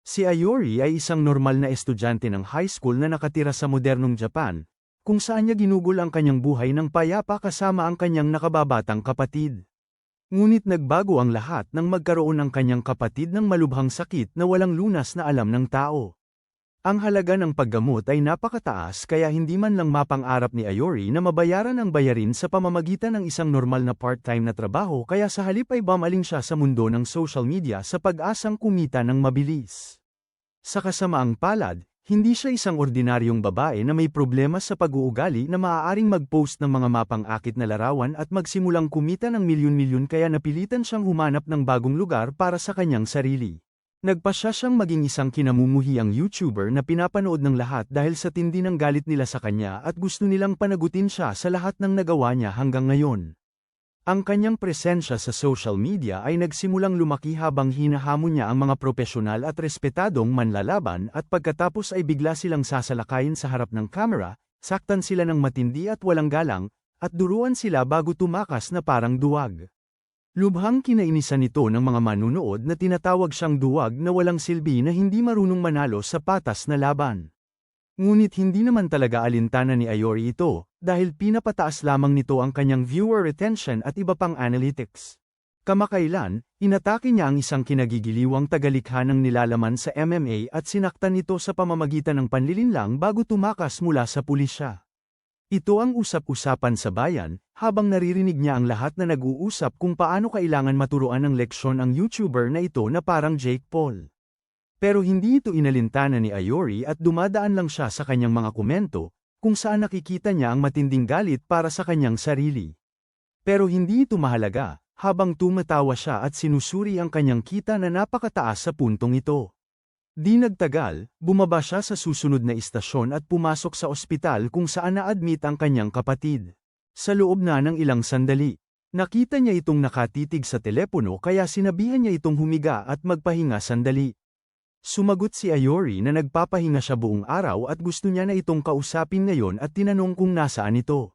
Si Ayori ay isang normal na estudyante ng high school na nakatira sa modernong Japan, kung saan niya ginugol ang kanyang buhay ng payapa kasama ang kanyang nakababatang kapatid. Ngunit nagbago ang lahat nang magkaroon ang kanyang kapatid ng malubhang sakit na walang lunas na alam ng tao. Ang halaga ng paggamot ay napakataas kaya hindi man lang mapang-arap ni Ayori na mabayaran ang bayarin sa pamamagitan ng isang normal na part-time na trabaho kaya sa halip ay bumaling siya sa mundo ng social media sa pag-asang kumita ng mabilis. Sa kasamaang palad, hindi siya isang ordinaryong babae na may problema sa pag-uugali na maaaring mag-post ng mga mapang-akit na larawan at magsimulang kumita ng milyon-milyon kaya napilitan siyang humanap ng bagong lugar para sa kanyang sarili. Nagpasya siyang maging isang kinamumuhiang YouTuber na pinapanood ng lahat dahil sa tindi ng galit nila sa kanya at gusto nilang panagutin siya sa lahat ng nagawa niya hanggang ngayon. Ang kanyang presensya sa social media ay nagsimulang lumaki habang hinahamon niya ang mga profesional at respetadong manlalaban at pagkatapos ay bigla silang sasalakayin sa harap ng kamera, saktan sila ng matindi at walang galang, at duruan sila bago tumakas na parang duwag. Lubhang kinainisan nito ng mga manunood na tinatawag siyang duwag na walang silbi na hindi marunong manalo sa patas na laban. Ngunit hindi naman talaga alintana ni Ayori ito, dahil pinapataas lamang nito ang kanyang viewer retention at iba pang analytics. Kamakailan, inatake niya ang isang kinagigiliwang tagalikha ng nilalaman sa MMA at sinaktan nito sa pamamagitan ng panlilinlang bago tumakas mula sa pulisya. Ito ang usap-usapan sa bayan, habang naririnig niya ang lahat na nag-uusap kung paano kailangan maturuan ng leksyon ang YouTuber na ito na parang Jake Paul. Pero hindi ito inalintana ni Ayori at dumadaan lang siya sa kanyang mga komento, kung saan nakikita niya ang matinding galit para sa kanyang sarili. Pero hindi ito mahalaga, habang tumatawa siya at sinusuri ang kanyang kita na napakataas sa puntong ito. Di nagtagal, bumaba siya sa susunod na istasyon at pumasok sa ospital kung saan na-admit ang kanyang kapatid. Sa loob na ng ilang sandali, nakita niya itong nakatitig sa telepono kaya sinabihan niya itong humiga at magpahinga sandali. Sumagot si Ayori na nagpapahinga siya buong araw at gusto niya na itong kausapin ngayon at tinanong kung nasaan ito.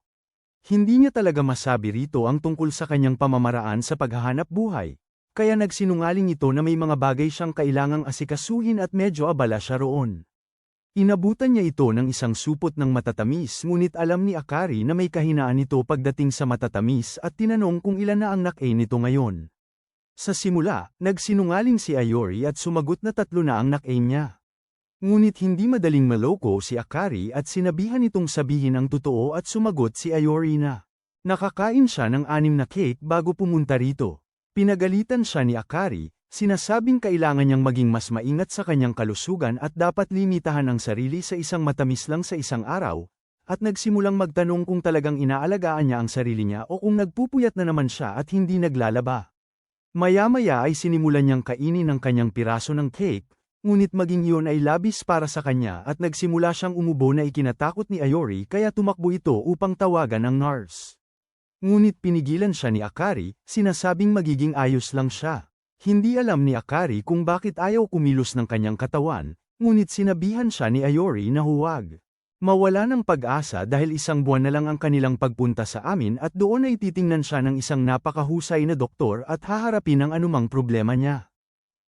Hindi niya talaga masabi rito ang tungkol sa kanyang pamamaraan sa paghahanap buhay. Kaya nagsinungaling ito na may mga bagay siyang kailangang asikasuhin at medyo abala siya roon. Inabutan niya ito ng isang supot ng matatamis ngunit alam ni Akari na may kahinaan ito pagdating sa matatamis at tinanong kung ilan na ang nak-e nito ngayon. Sa simula, nagsinungaling si Ayori at sumagot na 3 na ang nak-e niya. Ngunit hindi madaling maloko si Akari at sinabihan itong sabihin ang totoo at sumagot si Ayori na nakakain siya ng 6 na cake bago pumunta rito. Pinagalitan siya ni Akari, sinasabing kailangan niyang maging mas maingat sa kanyang kalusugan at dapat limitahan ang sarili sa isang matamis lang sa isang araw, at nagsimulang magtanong kung talagang inaalagaan niya ang sarili niya o kung nagpupuyat na naman siya at hindi naglalaba. Maya-maya ay sinimulan niyang kainin ang kanyang piraso ng cake, ngunit maging iyon ay labis para sa kanya at nagsimula siyang umubo na ikinatakot ni Ayori kaya tumakbo ito upang tawagan ang nurse. Ngunit pinigilan siya ni Akari, sinasabing magiging ayos lang siya. Hindi alam ni Akari kung bakit ayaw kumilos ng kanyang katawan, ngunit sinabihan siya ni Ayori na huwag. Mawala ng pag-asa dahil 1 buwan na lang ang kanilang pagpunta sa amin at doon ay titingnan siya ng isang napakahusay na doktor at haharapin ang anumang problema niya.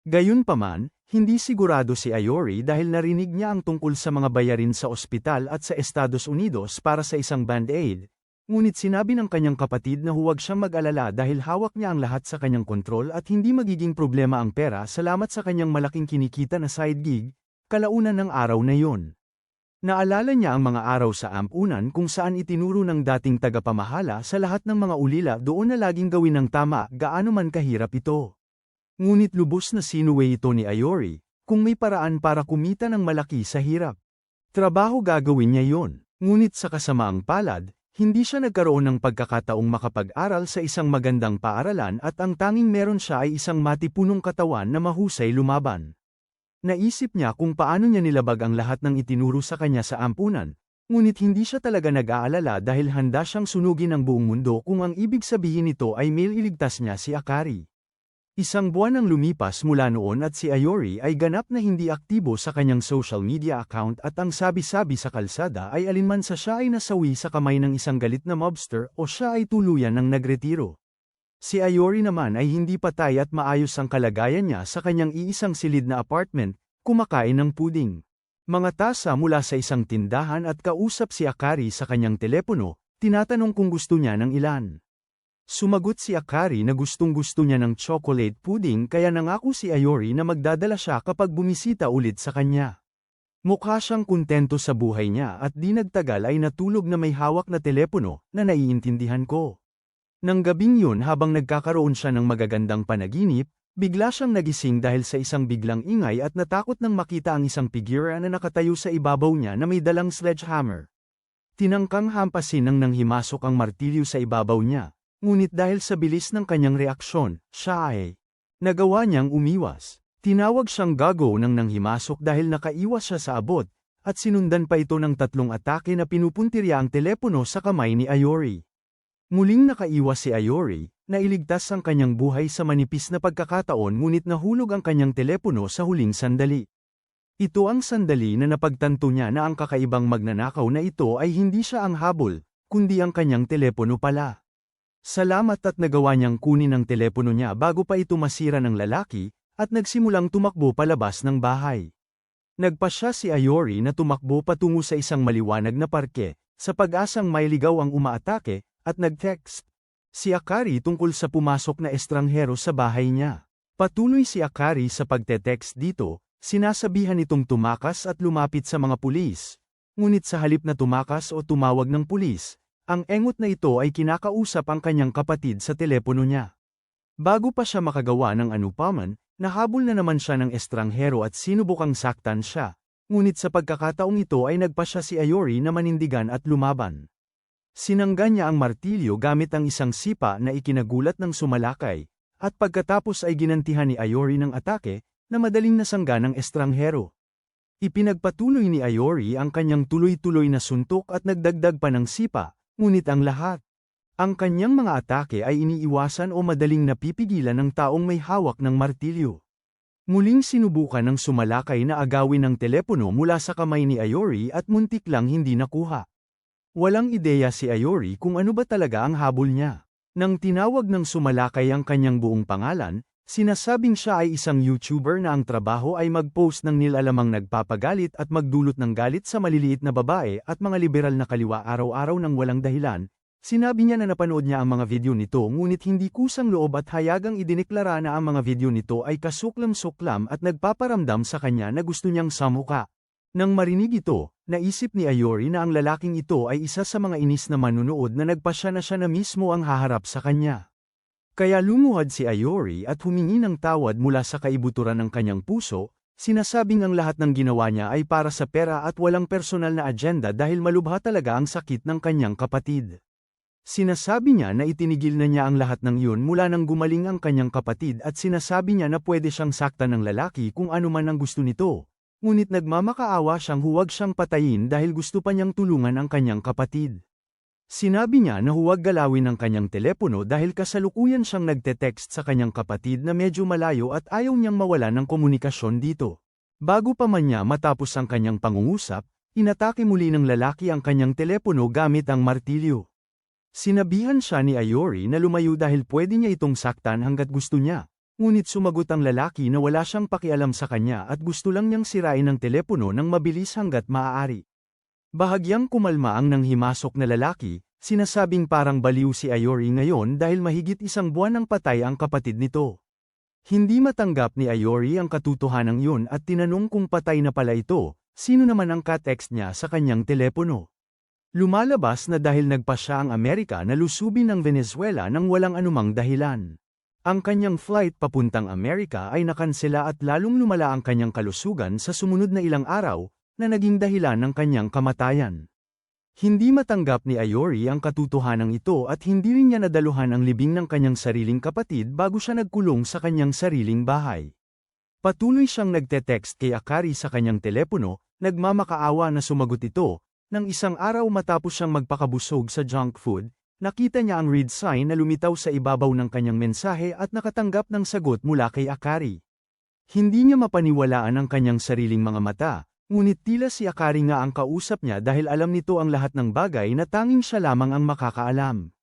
Gayunpaman, hindi sigurado si Ayori dahil narinig niya ang tungkol sa mga bayarin sa ospital at sa Estados Unidos para sa isang band-aid. Ngunit sinabi ng kanyang kapatid na huwag siyang mag-alala dahil hawak niya ang lahat sa kanyang kontrol at hindi magiging problema ang pera salamat sa kanyang malaking kinikita na side gig, kalaunan ng araw na yon. Naalala niya ang mga araw sa ampunan kung saan itinuro ng dating tagapamahala sa lahat ng mga ulila doon na laging gawin ng tama gaano man kahirap ito. Ngunit lubos na sinuway ito ni Ayori, kung may paraan para kumita ng malaki sa hirap. Trabaho gagawin niya yon, ngunit sa kasamaang palad, hindi siya nagkaroon ng pagkakataong makapag-aral sa isang magandang paaralan at ang tanging meron siya ay isang matipunong katawan na mahusay lumaban. Naisip niya kung paano niya nilabag ang lahat ng itinuro sa kanya sa ampunan, ngunit hindi siya talaga nag-aalala dahil handa siyang sunugin ang buong mundo kung ang ibig sabihin nito ay iligtas niya si Akari. 1 buwan ang lumipas mula noon at si Ayori ay ganap na hindi aktibo sa kanyang social media account at ang sabi-sabi sa kalsada ay alinman sa siya ay nasawi sa kamay ng isang galit na mobster o siya ay tuluyan ng nagretiro. Si Ayori naman ay hindi patay at maayos ang kalagayan niya sa kanyang iisang silid na apartment, kumakain ng puding. Mga tasa mula sa isang tindahan at kausap si Akari sa kanyang telepono, tinatanong kung gusto niya ng ilan. Sumagot si Akari na gustong-gusto niya ng chocolate pudding kaya nangako si Ayori na magdadala siya kapag bumisita ulit sa kanya. Mukha siyang kontento sa buhay niya at di nagtagal ay natulog na may hawak na telepono na naiintindihan ko. Nang gabing yun habang nagkakaroon siya ng magagandang panaginip, bigla siyang nagising dahil sa isang biglang ingay at natakot nang makita ang isang figura na nakatayo sa ibabaw niya na may dalang sledgehammer. Tinangkang hampasin nang nanghimasok ang martilyo sa ibabaw niya, ngunit dahil sa bilis ng kanyang reaksyon, siya ay nagawa niyang umiwas. Tinawag siyang gago nang nanghimasok dahil nakaiwas siya sa abot, at sinundan pa ito ng 3 atake na pinupuntirya ang telepono sa kamay ni Ayori. Muling nakaiwas si Ayori, na iligtas ang kanyang buhay sa manipis na pagkakataon ngunit nahulog ang kanyang telepono sa huling sandali. Ito ang sandali na napagtanto niya na ang kakaibang magnanakaw na ito ay hindi siya ang habol, kundi ang kanyang telepono pala. Salamat at nagawa niyang kunin ang telepono niya bago pa ito masira ng lalaki, at nagsimulang tumakbo palabas ng bahay. Nagpasya si Ayori na tumakbo patungo sa isang maliwanag na parke, sa pag-asang mailigaw ang umaatake, at nag-text si Akari tungkol sa pumasok na estranghero sa bahay niya. Patuloy si Akari sa pagte-text dito, sinasabihan itong tumakas at lumapit sa mga pulis. Ngunit sa halip na tumakas o tumawag ng pulis, ang engot na ito ay kinakausap ang kanyang kapatid sa telepono niya. Bago pa siya makagawa ng anupaman, nahabol na naman siya ng estranghero at sinubukang saktan siya, ngunit sa pagkakataong ito ay nagpasya si Ayori na manindigan at lumaban. Sinangga niya ang martilyo gamit ang isang sipa na ikinagulat ng sumalakay, at pagkatapos ay ginantihan ni Ayori ng atake, na madaling nasangga ng estranghero. Ipinagpatuloy ni Ayori ang kanyang tuloy-tuloy na suntok at nagdagdag pa ng sipa, ngunit ang lahat. Ang kanyang mga atake ay iniiwasan o madaling napipigilan ng taong may hawak ng martilyo. Muling sinubukan ng sumalakay na agawin ang telepono mula sa kamay ni Ayori at muntik lang hindi nakuha. Walang ideya si Ayori kung ano ba talaga ang habol niya. Nang tinawag ng sumalakay ang kanyang buong pangalan, sinasabing siya ay isang YouTuber na ang trabaho ay mag-post ng nilalamang nagpapagalit at magdulot ng galit sa maliliit na babae at mga liberal na kaliwa araw-araw ng walang dahilan. Sinabi niya na napanood niya ang mga video nito ngunit hindi kusang loob at hayagang idineklara na ang mga video nito ay kasuklam-suklam at nagpaparamdam sa kanya na gusto niyang samuka. Nang marinig ito, naisip ni Ayori na ang lalaking ito ay isa sa mga inis na manunood na nagpasya na siya na mismo ang haharap sa kanya. Kaya lumuhad si Ayori at humingi ng tawad mula sa kaibuturan ng kanyang puso, sinasabing ang lahat ng ginawa niya ay para sa pera at walang personal na agenda dahil malubha talaga ang sakit ng kanyang kapatid. Sinasabi niya na itinigil na niya ang lahat ng yun mula nang gumaling ang kanyang kapatid at sinasabi niya na pwede siyang saktan ng lalaki kung ano man ang gusto nito. Ngunit nagmamakaawa siyang huwag siyang patayin dahil gusto pa niyang tulungan ang kanyang kapatid. Sinabi niya na huwag galawin ang kanyang telepono dahil kasalukuyan siyang nagte-text sa kanyang kapatid na medyo malayo at ayaw niyang mawala ng komunikasyon dito. Bago pa man niya matapos ang kanyang pangungusap, inatake muli ng lalaki ang kanyang telepono gamit ang martilyo. Sinabihan siya ni Ayori na lumayo dahil pwede niya itong saktan hanggat gusto niya, ngunit sumagot ang lalaki na wala siyang pakialam sa kanya at gusto lang niyang sirain ang telepono ng mabilis hanggat maaari. Bahagyang kumalma ang nanghimasok na lalaki, sinasabing parang baliw si Ayori ngayon dahil mahigit 1 buwan nang patay ang kapatid nito. Hindi matanggap ni Ayori ang katotohanan yun at tinanong kung patay na pala ito, sino naman ang ka-text niya sa kanyang telepono. Lumalabas na dahil nagpasya ang Amerika na lusubin ang Venezuela nang walang anumang dahilan. Ang kanyang flight papuntang Amerika ay nakansela at lalong lumala ang kanyang kalusugan sa sumunod na ilang araw, na naging dahilan ng kanyang kamatayan. Hindi matanggap ni Ayori ang katotohanan ito at hindi rin niya nadaluhan ang libing ng kanyang sariling kapatid bago siya nagkulong sa kanyang sariling bahay. Patuloy siyang nagte-text kay Akari sa kanyang telepono, nagmamakaawa na sumagot ito. Nang isang araw matapos siyang magpakabusog sa junk food, nakita niya ang read sign na lumitaw sa ibabaw ng kanyang mensahe at nakatanggap ng sagot mula kay Akari. Hindi niya mapaniwalaan ang kanyang sariling mga mata, ngunit tila si Akari nga ang kausap niya dahil alam nito ang lahat ng bagay na tanging siya lamang ang makakaalam.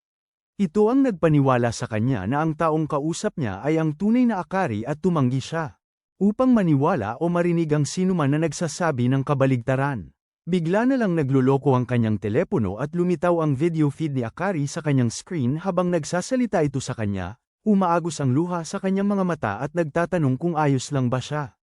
Ito ang nagpaniwala sa kanya na ang taong kausap niya ay ang tunay na Akari at tumanggi siya. upang maniwala o marinig ang sinuman na nagsasabi ng kabaligtaran. Bigla na lang nagluloko ang kanyang telepono at lumitaw ang video feed ni Akari sa kanyang screen habang nagsasalita ito sa kanya, umaagos ang luha sa kanyang mga mata at nagtatanong kung ayos lang ba siya.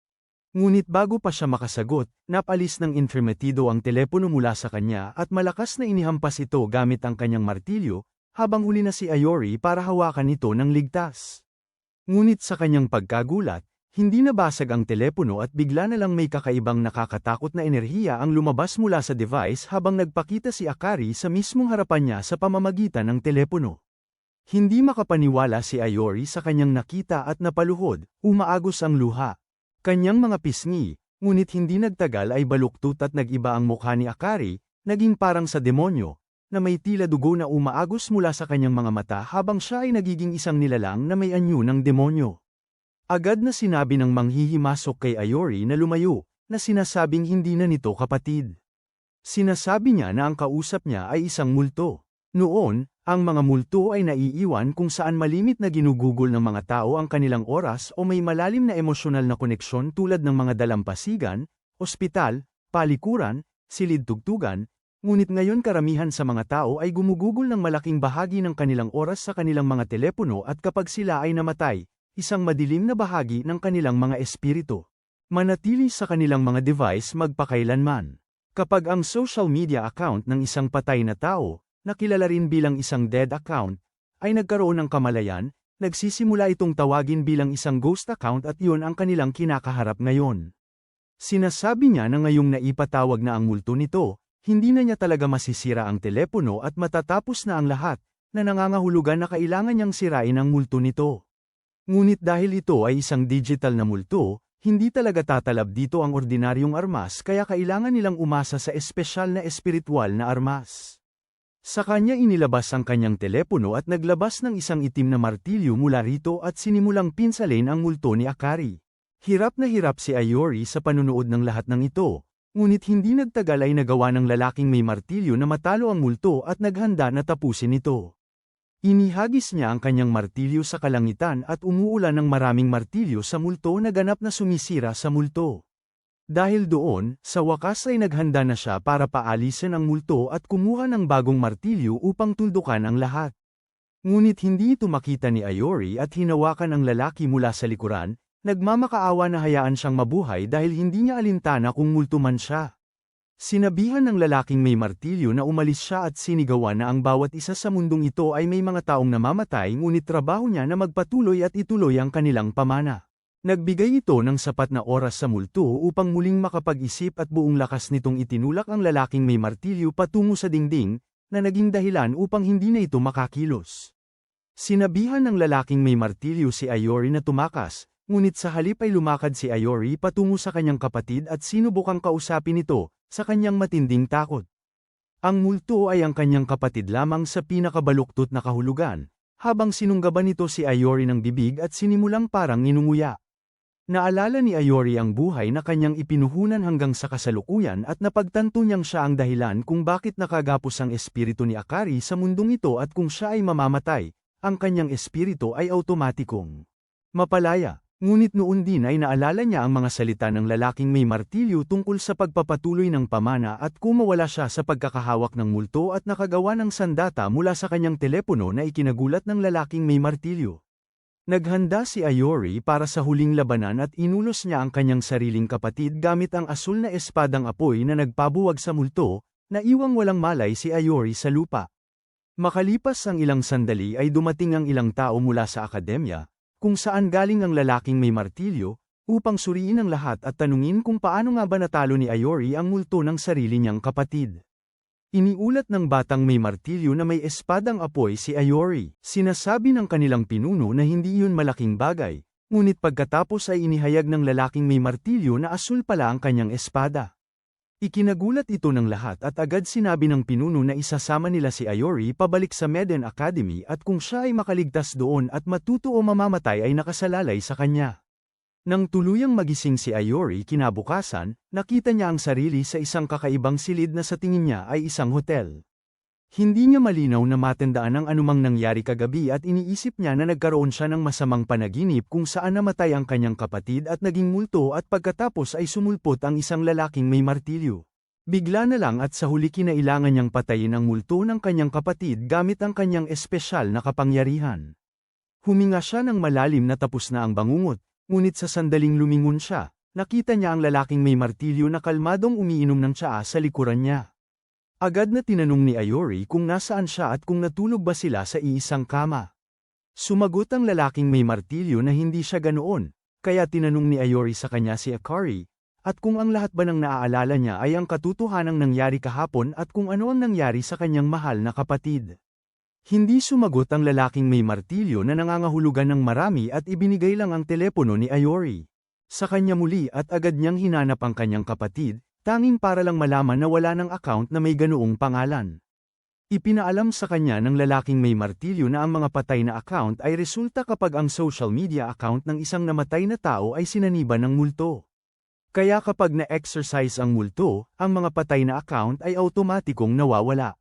Ngunit bago pa siya makasagot, napalis ng intremetido ang telepono mula sa kanya at malakas na inihampas ito gamit ang kanyang martilyo, habang huli na si Ayori para hawakan ito ng ligtas. Ngunit sa kanyang pagkagulat, hindi nabasag ang telepono at bigla na lang may kakaibang nakakatakot na enerhiya ang lumabas mula sa device habang nagpakita si Akari sa mismong harapan niya sa pamamagitan ng telepono. Hindi makapaniwala si Ayori sa kanyang nakita at napaluhod, umaagos ang luha. Kanyang mga pisngi, ngunit hindi nagtagal ay baluktot at nag-iba ang mukha ni Akari, naging parang sa demonyo, na may tila dugo na umaagos mula sa kanyang mga mata habang siya ay nagiging isang nilalang na may anyo ng demonyo. Agad na sinabi ng manghihimasok kay Ayori na lumayo, na sinasabing hindi na nito kapatid. Sinasabi niya na ang kausap niya ay isang multo. Noon, ang mga multo ay naiiwan kung saan malimit na ginugugol ng mga tao ang kanilang oras o may malalim na emosyonal na koneksyon tulad ng mga dalampasigan, ospital, palikuran, silid-tugtugan, ngunit ngayon karamihan sa mga tao ay gumugugol ng malaking bahagi ng kanilang oras sa kanilang mga telepono at kapag sila ay namatay, isang madilim na bahagi ng kanilang mga espiritu manatili sa kanilang mga device magpakailanman. Kapag ang social media account ng isang patay na tao, na kilala rin bilang isang dead account, ay nagkaroon ng kamalayan, nagsisimula itong tawagin bilang isang ghost account at yun ang kanilang kinakaharap ngayon. Sinasabi niya na ngayong naipatawag na ang multo nito, hindi na niya talaga masisira ang telepono at matatapos na ang lahat, na nangangahulugan na kailangan niyang sirain ang multo nito. Ngunit dahil ito ay isang digital na multo, hindi talaga tatalab dito ang ordinaryong armas kaya kailangan nilang umasa sa espesyal na espiritual na armas. Sa kanya inilabas ang kanyang telepono at naglabas ng isang itim na martilyo mula rito at sinimulang pinsalin ang multo ni Akari. Hirap na hirap si Ayori sa panunood ng lahat ng ito, ngunit hindi nagtagal ay nagawa ng lalaking may martilyo na matalo ang multo at naghanda na tapusin ito. Inihagis niya ang kanyang martilyo sa kalangitan at umuulan ng maraming martilyo sa multo na ganap na sumisira sa multo. Dahil doon, sa wakas ay naghanda na siya para paalisin ang multo at kumuha ng bagong martilyo upang tuldukan ang lahat. Ngunit hindi ito makita ni Ayori at hinawakan ang lalaki mula sa likuran, nagmamakaawa na hayaan siyang mabuhay dahil hindi niya alintana kung multo man siya. Sinabihan ng lalaking may martilyo na umalis siya at sinigawan na ang bawat isa sa mundong ito ay may mga taong namamatay ngunit trabaho niya na magpatuloy at ituloy ang kanilang pamana. Nagbigay ito ng sapat na oras sa multo upang muling makapag-isip at buong lakas nitong itinulak ang lalaking may martilyo patungo sa dingding, na naging dahilan upang hindi na ito makakilos. Sinabihan ng lalaking may martilyo si Ayori na tumakas, ngunit sa halip ay lumakad si Ayori patungo sa kanyang kapatid at sinubukang kausapin ito, sa kanyang matinding takot. Ang multo ay ang kanyang kapatid lamang sa pinakabaluktot na kahulugan, habang sinunggaban nito si Ayori ng bibig at sinimulang parang inunguya. Naalala ni Ayori ang buhay na kanyang ipinuhunan hanggang sa kasalukuyan at napagtanto niyang siya ang dahilan kung bakit nakagapos ang espiritu ni Akari sa mundong ito at kung siya ay mamamatay, ang kanyang espiritu ay automatikong mapalaya. Ngunit noon din ay naalala niya ang mga salita ng lalaking may martilyo tungkol sa pagpapatuloy ng pamana at kung mawala siya sa pagkakahawak ng multo at nakagawa ng sandata mula sa kanyang telepono na ikinagulat ng lalaking may martilyo. Naghanda si Ayori para sa huling labanan at inulos niya ang kanyang sariling kapatid gamit ang asul na espadang apoy na nagpabuwag sa multo, na iwang walang malay si Ayori sa lupa. Makalipas ang ilang sandali ay dumating ang ilang tao mula sa akademya, kung saan galing ang lalaking may martilyo, upang suriin ang lahat at tanungin kung paano nga ba natalo ni Ayori ang multo ng sarili niyang kapatid. Iniulat ng batang may martilyo na may espadang apoy si Ayori. Sinasabi ng kanilang pinuno na hindi yun malaking bagay, ngunit pagkatapos ay inihayag ng lalaking may martilyo na asul pala ang kanyang espada. Ikinagulat ito ng lahat at agad sinabi ng pinuno na isasama nila si Ayori pabalik sa Meden Academy at kung siya ay makaligtas doon at matuto o mamamatay ay nakasalalay sa kanya. Nang tuluyang magising si Ayori kinabukasan, nakita niya ang sarili sa isang kakaibang silid na sa tingin niya ay isang hotel. Hindi niya malinaw na matandaan ang anumang nangyari kagabi at iniisip niya na nagkaroon siya ng masamang panaginip kung saan namatay ang kanyang kapatid at naging multo at pagkatapos ay sumulpot ang isang lalaking may martilyo. Bigla na lang at sa huli kinailangan niyang patayin ang multo ng kanyang kapatid gamit ang kanyang espesyal na kapangyarihan. Huminga siya ng malalim na tapos na ang bangungot, ngunit sa sandaling lumingon siya, nakita niya ang lalaking may martilyo na kalmadong umiinom ng tsaa sa likuran niya. Agad na tinanong ni Ayori kung nasaan siya at kung natulog ba sila sa iisang kama. Sumagot ang lalaking may martilyo na hindi siya ganoon, kaya tinanong ni Ayori sa kanya si Akari, at kung ang lahat ba ng naaalala niya ay ang katotohanang nangyari kahapon at kung ano ang nangyari sa kanyang mahal na kapatid. Hindi sumagot ang lalaking may martilyo na nangangahulugan ng marami at ibinigay lang ang telepono ni Ayori. Sa kanya muli at agad niyang hinanap ang kanyang kapatid, tanging para lang malaman na wala ng account na may ganoong pangalan. Ipinaalam sa kanya ng lalaking may martilyo na ang mga patay na account ay resulta kapag ang social media account ng isang namatay na tao ay sinaniban ng multo. Kaya kapag na-exercise ang multo, ang mga patay na account ay automatikong nawawala.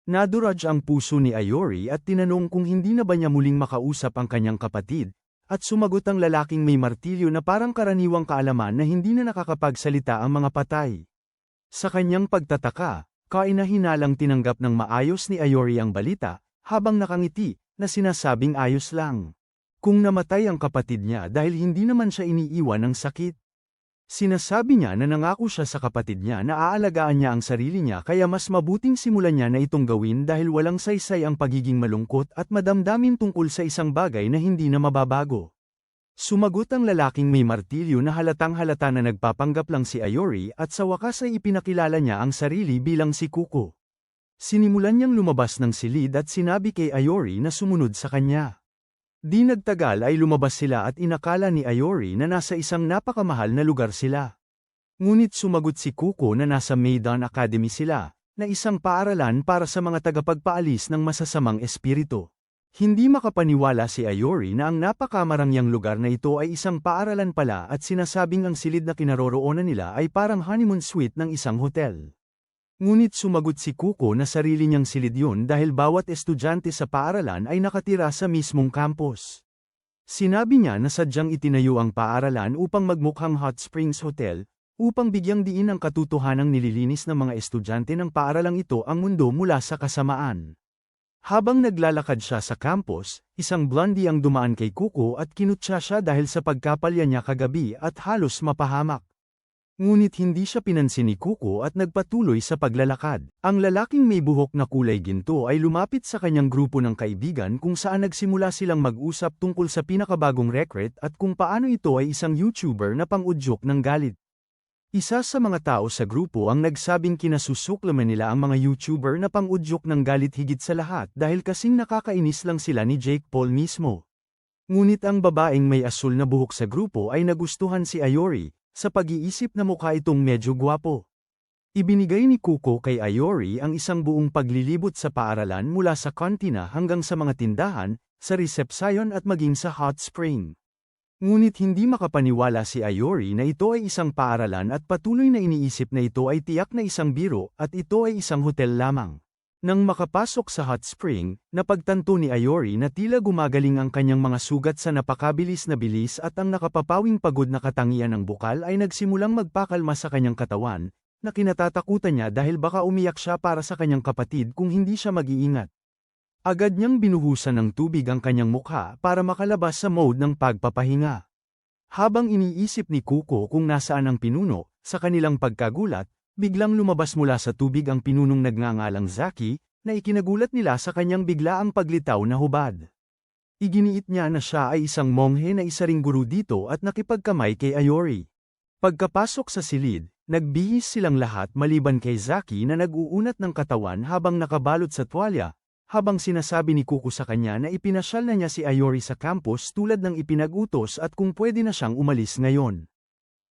Naduraj ang puso ni Ayori at tinanong kung hindi na ba niya muling makausap ang kanyang kapatid, at sumagot ang lalaking may martilyo na parang karaniwang kaalaman na hindi na nakakapagsalita ang mga patay. Sa kanyang pagtataka, kainahinalang tinanggap ng maayos ni Ayori ang balita, habang nakangiti, na sinasabing ayos lang. Kung namatay ang kapatid niya dahil hindi naman siya iniiwan ng sakit. Sinasabi niya na nangako siya sa kapatid niya na aalagaan niya ang sarili niya kaya mas mabuting simulan niya na itong gawin dahil walang saysay ang pagiging malungkot at madamdamin tungkol sa isang bagay na hindi na mababago. Sumagot ang lalaking may martilyo na halatang halata na nagpapanggap lang si Ayori at sa wakas ay ipinakilala niya ang sarili bilang si Kuko. Sinimulan niyang lumabas ng silid at sinabi kay Ayori na sumunod sa kanya. Di nagtagal ay lumabas sila at inakala ni Ayori na nasa isang napakamahal na lugar sila. Ngunit sumagot si Kuko na nasa Maidan Academy sila, na isang paaralan para sa mga tagapagpaalis ng masasamang espiritu. Hindi makapaniwala si Ayori na ang napakamarangyang lugar na ito ay isang paaralan pala at sinasabing ang silid na kinaroroonan nila ay parang honeymoon suite ng isang hotel. Ngunit sumagot si Kuko na sarili niyang silid yun dahil bawat estudyante sa paaralan ay nakatira sa mismong campus. Sinabi niya na sadyang itinayo ang paaralan upang magmukhang Hot Springs Hotel, upang bigyang diin ang katotohanang nililinis ng mga estudyante ng paaralang ito ang mundo mula sa kasamaan. Habang naglalakad siya sa campus, isang blondie ang dumaan kay Kuko at kinutya siya dahil sa pagkapalya niya kagabi at halos mapahamak. Ngunit hindi siya pinansin ni Kuko at nagpatuloy sa paglalakad. Ang lalaking may buhok na kulay ginto ay lumapit sa kanyang grupo ng kaibigan kung saan nagsimula silang mag-usap tungkol sa pinakabagong recruit at kung paano ito ay isang YouTuber na pang-udyok ng galit. Isa sa mga tao sa grupo ang nagsabing kinasusuklaman nila ang mga YouTuber na pang-udyok ng galit higit sa lahat dahil kasing nakakainis lang sila ni Jake Paul mismo. Ngunit ang babaeng may asul na buhok sa grupo ay nagustuhan si Ayori, sa pag-iisip na mukha itong medyo gwapo. Ibinigay ni Kuko kay Ayori ang isang buong paglilibot sa paaralan mula sa kantina hanggang sa mga tindahan, sa resepsyon at maging sa hot spring. Ngunit hindi makapaniwala si Ayori na ito ay isang paaralan at patuloy na iniisip na ito ay tiyak na isang biro at ito ay isang hotel lamang. Nang makapasok sa hot spring, napagtanto ni Ayori na tila gumagaling ang kanyang mga sugat sa napakabilis na bilis at ang nakapapawing pagod na katangian ng bukal ay nagsimulang magpakalma sa kanyang katawan, na kinatatakutan niya dahil baka umiyak siya para sa kanyang kapatid kung hindi siya mag-iingat. Agad niyang binuhusan ng tubig ang kanyang mukha para makalabas sa mode ng pagpapahinga. Habang iniisip ni Kuko kung nasaan ang pinuno, sa kanilang pagkagulat, biglang lumabas mula sa tubig ang pinunong nagngangalang Zaki, na ikinagulat nila sa kanyang biglaang paglitaw na hubad. Iginiit niya na siya ay isang monghe na isa ring guru dito at nakipagkamay kay Ayori. Pagkapasok sa silid, nagbihis silang lahat maliban kay Zaki na nag-uunat ng katawan habang nakabalot sa tuwalya, habang sinasabi ni Kuko sa kanya na ipinasyal na niya si Ayori sa campus tulad ng ipinag-utos at kung pwede na siyang umalis ngayon.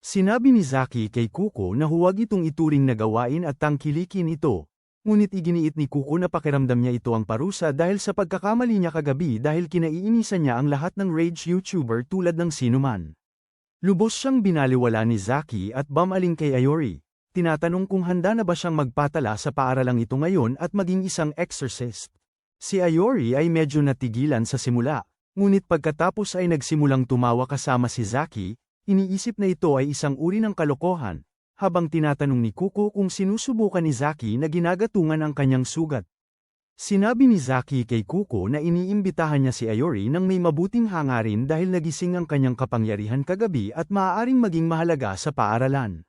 Sinabi ni Zaki kay Kuko na huwag itong ituring na gawain at tangkilikin ito, ngunit iginiit ni Kuko na pakiramdam niya ito ang parusa dahil sa pagkakamali niya kagabi dahil kinaiinisan niya ang lahat ng rage YouTuber tulad ng sinuman. Lubos siyang binaliwala ni Zaki at bumaling kay Ayori. tinatanong kung handa na ba siyang magpatala sa paaralang ito ngayon at maging isang exorcist. Si Ayori ay medyo natigilan sa simula, ngunit pagkatapos ay nagsimulang tumawa kasama si Zaki, iniisip na ito ay isang uri ng kalokohan, habang tinatanong ni Kuko kung sinusubukan ni Zaki na ginagatungan ang kanyang sugat. Sinabi ni Zaki kay Kuko na iniimbitahan niya si Ayori nang may mabuting hangarin dahil nagising ang kanyang kapangyarihan kagabi at maaaring maging mahalaga sa paaralan.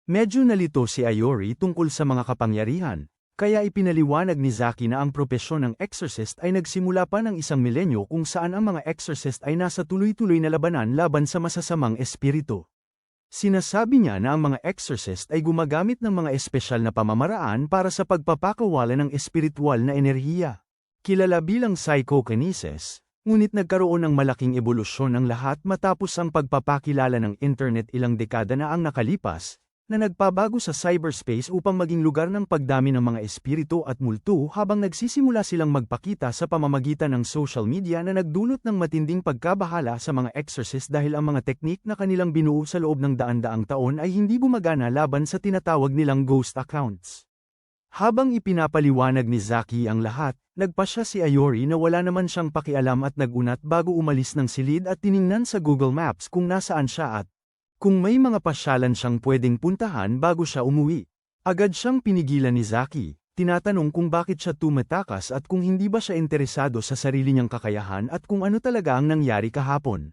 Medyo nalito si Ayori tungkol sa mga kapangyarihan, kaya ipinaliwanag ni Zaki na ang propesyon ng exorcist ay nagsimula pa ng 1 milenyo kung saan ang mga exorcist ay nasa tuloy-tuloy na labanan laban sa masasamang espiritu. Sinasabi niya na ang mga exorcist ay gumagamit ng mga espesyal na pamamaraan para sa pagpapakawala ng espiritual na enerhiya. Kilala bilang psychokinesis, ngunit nagkaroon ng malaking ebolusyon ng lahat matapos ang pagpapakilala ng internet ilang dekada na ang nakalipas, na nagpabago sa cyberspace upang maging lugar ng pagdami ng mga espiritu at multo habang nagsisimula silang magpakita sa pamamagitan ng social media na nagdulot ng matinding pagkabahala sa mga exorcist dahil ang mga teknik na kanilang binuo sa loob ng daan-daang taon ay hindi gumagana laban sa tinatawag nilang ghost accounts. Habang ipinapaliwanag ni Zaki ang lahat, nagpasya si Ayori na wala naman siyang pakialam at nagunat bago umalis ng silid at tiningnan sa Google Maps kung nasaan siya at kung may mga pasyalan siyang pwedeng puntahan bago siya umuwi. Agad siyang pinigilan ni Zaki, tinatanong kung bakit siya tumatakas at kung hindi ba siya interesado sa sarili niyang kakayahan at kung ano talaga ang nangyari kahapon.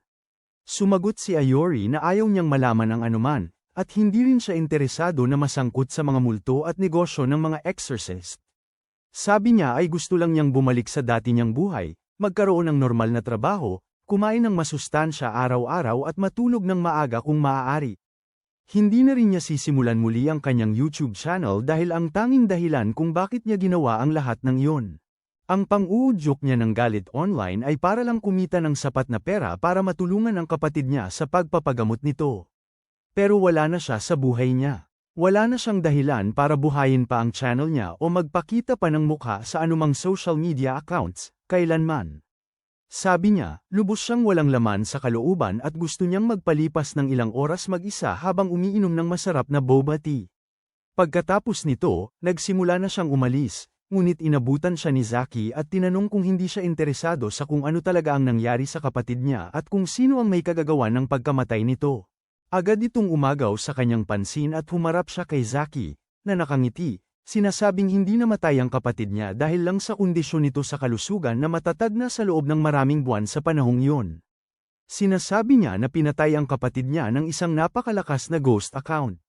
Sumagot si Ayori na ayaw niyang malaman ang anuman, at hindi rin siya interesado na masangkot sa mga multo at negosyo ng mga exorcist. Sabi niya ay gusto lang niyang bumalik sa dati niyang buhay, magkaroon ng normal na trabaho, kumain ng masustansya araw-araw at matulog ng maaga kung maaari. Hindi na rin niya sisimulan muli ang kanyang YouTube channel dahil ang tanging dahilan kung bakit niya ginawa ang lahat ng iyon. Ang pang-uudyok niya ng galit online ay para lang kumita ng sapat na pera para matulungan ang kapatid niya sa pagpapagamot nito. Pero wala na siya sa buhay niya. Wala na siyang dahilan para buhayin pa ang channel niya o magpakita pa ng mukha sa anumang social media accounts, kailanman. Sabi niya, lubos siyang walang laman sa kalooban at gusto niyang magpalipas ng ilang oras mag-isa habang umiinom ng masarap na boba tea. Pagkatapos nito, nagsimula na siyang umalis, ngunit inabutan siya ni Zaki at tinanong kung hindi siya interesado sa kung ano talaga ang nangyari sa kapatid niya at kung sino ang may kagagawan ng pagkamatay nito. Agad itong umagaw sa kanyang pansin at humarap siya kay Zaki, na nakangiti. Sinasabing hindi namatay ang kapatid niya dahil lang sa kondisyon nito sa kalusugan na matatag na sa loob ng maraming buwan sa panahong iyon. Sinasabi niya na pinatay ang kapatid niya ng isang napakalakas na ghost account.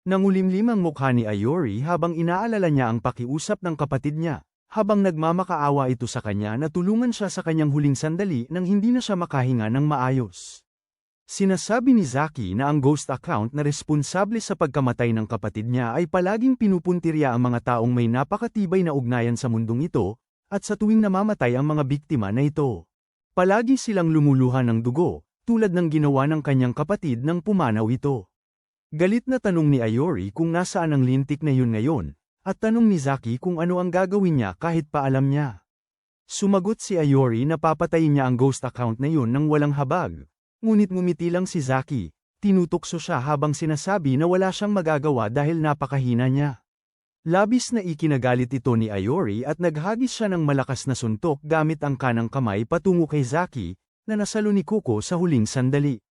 Nangulimlim ang mukha ni Ayori habang inaalala niya ang pakiusap ng kapatid niya, habang nagmamakaawa ito sa kanya na tulungan siya sa kanyang huling sandali nang hindi na siya makahinga ng maayos. Sinasabi ni Zaki na ang ghost account na responsable sa pagkamatay ng kapatid niya ay palaging pinupuntirya ang mga taong may napakatibay na ugnayan sa mundong ito, at sa tuwing namamatay ang mga biktima na ito, palagi silang lumuluhan ng dugo, tulad ng ginawa ng kanyang kapatid nang pumanaw ito. Galit na tanong ni Ayori kung nasaan ang lintik na yun ngayon, at tanong ni Zaki kung ano ang gagawin niya kahit pa alam niya. Sumagot si Ayori na papatayin niya ang ghost account na yun nang walang habag. Ngunit ngumiti lang si Zaki, tinutokso siya habang sinasabi na wala siyang magagawa dahil napakahina niya. Labis na ikinagalit ito ni Ayori at naghagis siya ng malakas na suntok gamit ang kanang kamay patungo kay Zaki, na nasalo ni Kuko sa huling sandali.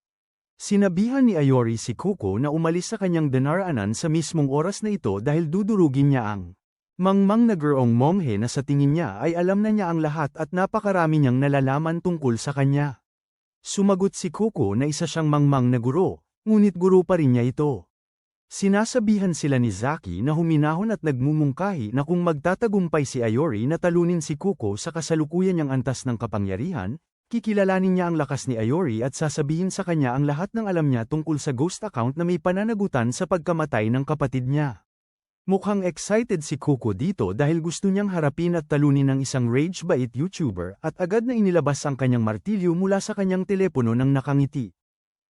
Sinabihan ni Ayori si Kuko na umalis sa kanyang dinaraanan sa mismong oras na ito dahil dudurugin niya ang mangmang na gurong monghe na sa tingin niya ay alam na niya ang lahat at napakarami niyang nalalaman tungkol sa kanya. Sumagot si Kuko na isa siyang mangmang na guro, ngunit guro pa rin niya ito. Sinasabihan sila ni Zaki na huminahon at nagmumungkahi na kung magtatagumpay si Ayori na talunin si Kuko sa kasalukuyan niyang antas ng kapangyarihan, kikilalanin niya ang lakas ni Ayori at sasabihin sa kanya ang lahat ng alam niya tungkol sa ghost account na may pananagutan sa pagkamatay ng kapatid niya. Mukhang excited si Kuko dito dahil gusto niyang harapin at talunin ng isang rage-bait YouTuber at agad na inilabas ang kanyang martilyo mula sa kanyang telepono ng nakangiti.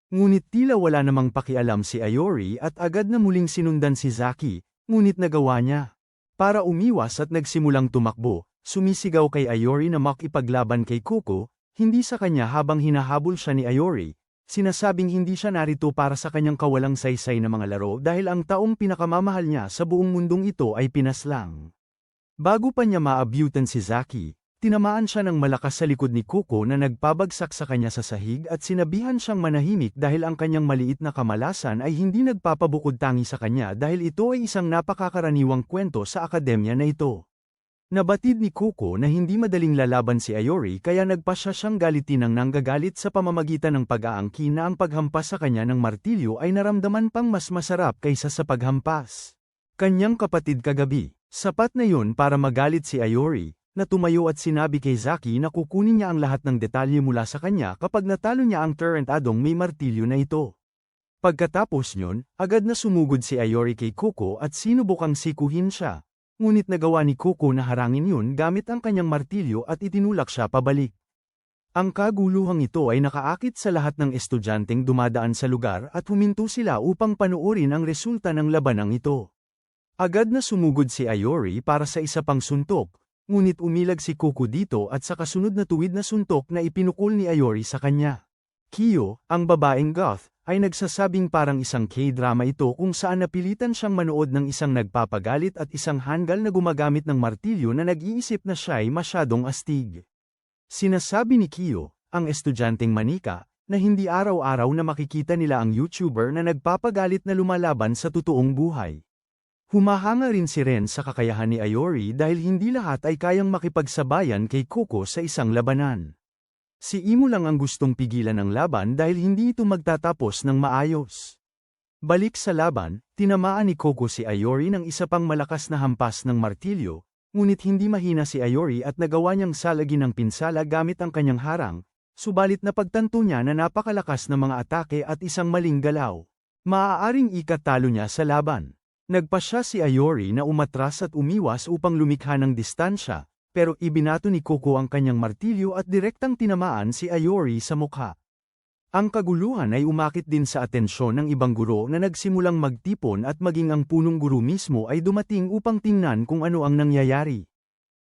Ngunit tila wala namang pakialam si Ayori at agad na muling sinundan si Zaki, ngunit nagawa niya. Para umiwas at nagsimulang tumakbo, sumisigaw kay Ayori na makipaglaban kay Kuko, hindi sa kanya habang hinahabol siya ni Ayori. sinasabing hindi siya narito para sa kanyang kawalang saysay na mga laro dahil ang taong pinakamamahal niya sa buong mundong ito ay pinaslang. Bago pa niya maabutan si Zaki, tinamaan siya ng malakas sa likod ni Kuko na nagpabagsak sa kanya sa sahig at sinabihan siyang manahimik dahil ang kanyang maliit na kamalasan ay hindi nagpapabukod tangi sa kanya dahil ito ay isang napakakaraniwang kwento sa akademya na ito. Nabatid ni Kuko na hindi madaling lalaban si Ayori kaya nagpasya siyang galitin ng nanggagalit sa pamamagitan ng pag-aangkin na ang paghampas sa kanya ng martilyo ay naramdaman pang mas masarap kaysa sa paghampas. Kanyang kapatid kagabi, sapat na yun para magalit si Ayori, na tumayo at sinabi kay Zaki na kukunin niya ang lahat ng detalye mula sa kanya kapag natalo niya ang Turandong may martilyo na ito. Pagkatapos nyon, agad na sumugod si Ayori kay Kuko at sinubukang sikuhin siya. Ngunit nagawa ni Kuko na harangin yun gamit ang kanyang martilyo at itinulak siya pabalik. Ang kaguluhang ito ay nakaakit sa lahat ng estudyanteng dumadaan sa lugar at huminto sila upang panuorin ang resulta ng labanang ito. Agad na sumugod si Ayori para sa isa pang suntok, ngunit umilag si Kuko dito at sa kasunod na tuwid na suntok na ipinukol ni Ayori sa kanya. Kiyo, ang babaeng goth, ay nagsasabing parang isang K-drama ito kung saan napilitan siyang manood ng isang nagpapagalit at isang hanggal na gumagamit ng martilyo na nag-iisip na siya ay masyadong astig. Sinasabi ni Kiyo, ang estudyanteng manika, na hindi araw-araw na makikita nila ang YouTuber na nagpapagalit na lumalaban sa totoong buhay. Humahanga rin si Ren sa kakayahan ni Ayori dahil hindi lahat ay kayang makipagsabayan kay Kuko sa isang labanan. Si Imo lang ang gustong pigilan ang laban dahil hindi ito magtatapos ng maayos. Balik sa laban, tinamaan ni Kuko si Ayori ng isa pang malakas na hampas ng martilyo, ngunit hindi mahina si Ayori at nagawa niyang salagin ng pinsala gamit ang kanyang harang, subalit napagtanto niya na napakalakas ng mga atake at isang maling galaw. Maaaring ikatalo niya sa laban. Nagpasya si Ayori na umatras at umiwas upang lumikha ng distansya, pero ibinato ni Kuko ang kanyang martilyo at direktang tinamaan si Ayori sa mukha. Ang kaguluhan ay umakit din sa atensyon ng ibang guro na nagsimulang magtipon at maging ang punong guro mismo ay dumating upang tingnan kung ano ang nangyayari.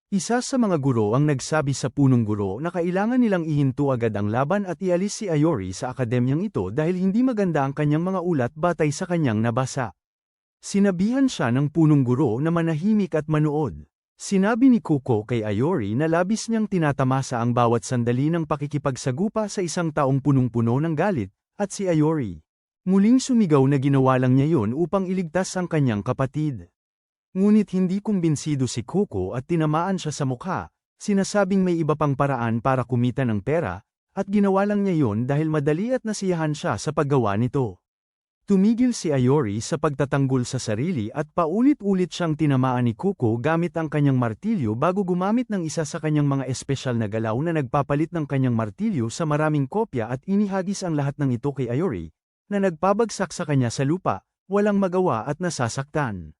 Isa sa mga guro ang nagsabi sa punong guro na kailangan nilang ihinto agad ang laban at ialis si Ayori sa akademyang ito dahil hindi maganda ang kanyang mga ulat batay sa kanyang nabasa. Sinabihan siya ng punong guro na manahimik at manood. Sinabi ni Kuko kay Ayori na labis niyang tinatamasa ang bawat sandali ng pakikipagsagupa sa isang taong punong-puno ng galit, at si Ayori. Muling sumigaw na ginawa lang niya yun upang iligtas ang kanyang kapatid. Ngunit hindi kumbinsido si Kuko at tinamaan siya sa mukha, sinasabing may iba pang paraan para kumita ng pera, at ginawa lang niya yun dahil madali at nasiyahan siya sa paggawa nito. Tumigil si Ayori sa pagtatanggol sa sarili at paulit-ulit siyang tinamaan ni Kuko gamit ang kanyang martilyo bago gumamit ng isa sa kanyang mga espesyal na galaw na nagpapalit ng kanyang martilyo sa maraming kopya at inihagis ang lahat ng ito kay Ayori, na nagpabagsak sa kanya sa lupa, walang magawa at nasasaktan.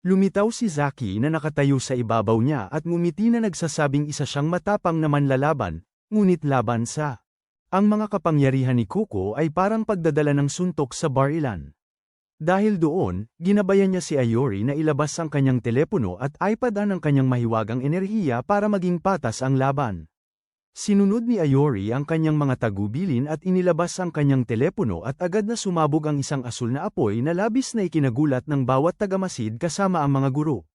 Lumitaw si Zaki na nakatayo sa ibabaw niya at ngumiti na nagsasabing isa siyang matapang na manlalaban, ngunit laban sa ang mga kapangyarihan ni Kuko ay parang pagdadala ng suntok sa barilan. Dahil doon, ginabayan niya si Ayori na ilabas ang kanyang telepono at iPad-an ang kanyang mahiwagang enerhiya para maging patas ang laban. Sinunod ni Ayori ang kanyang mga tagubilin at inilabas ang kanyang telepono at agad na sumabog ang isang asul na apoy na labis na ikinagulat ng bawat tagamasid kasama ang mga guro.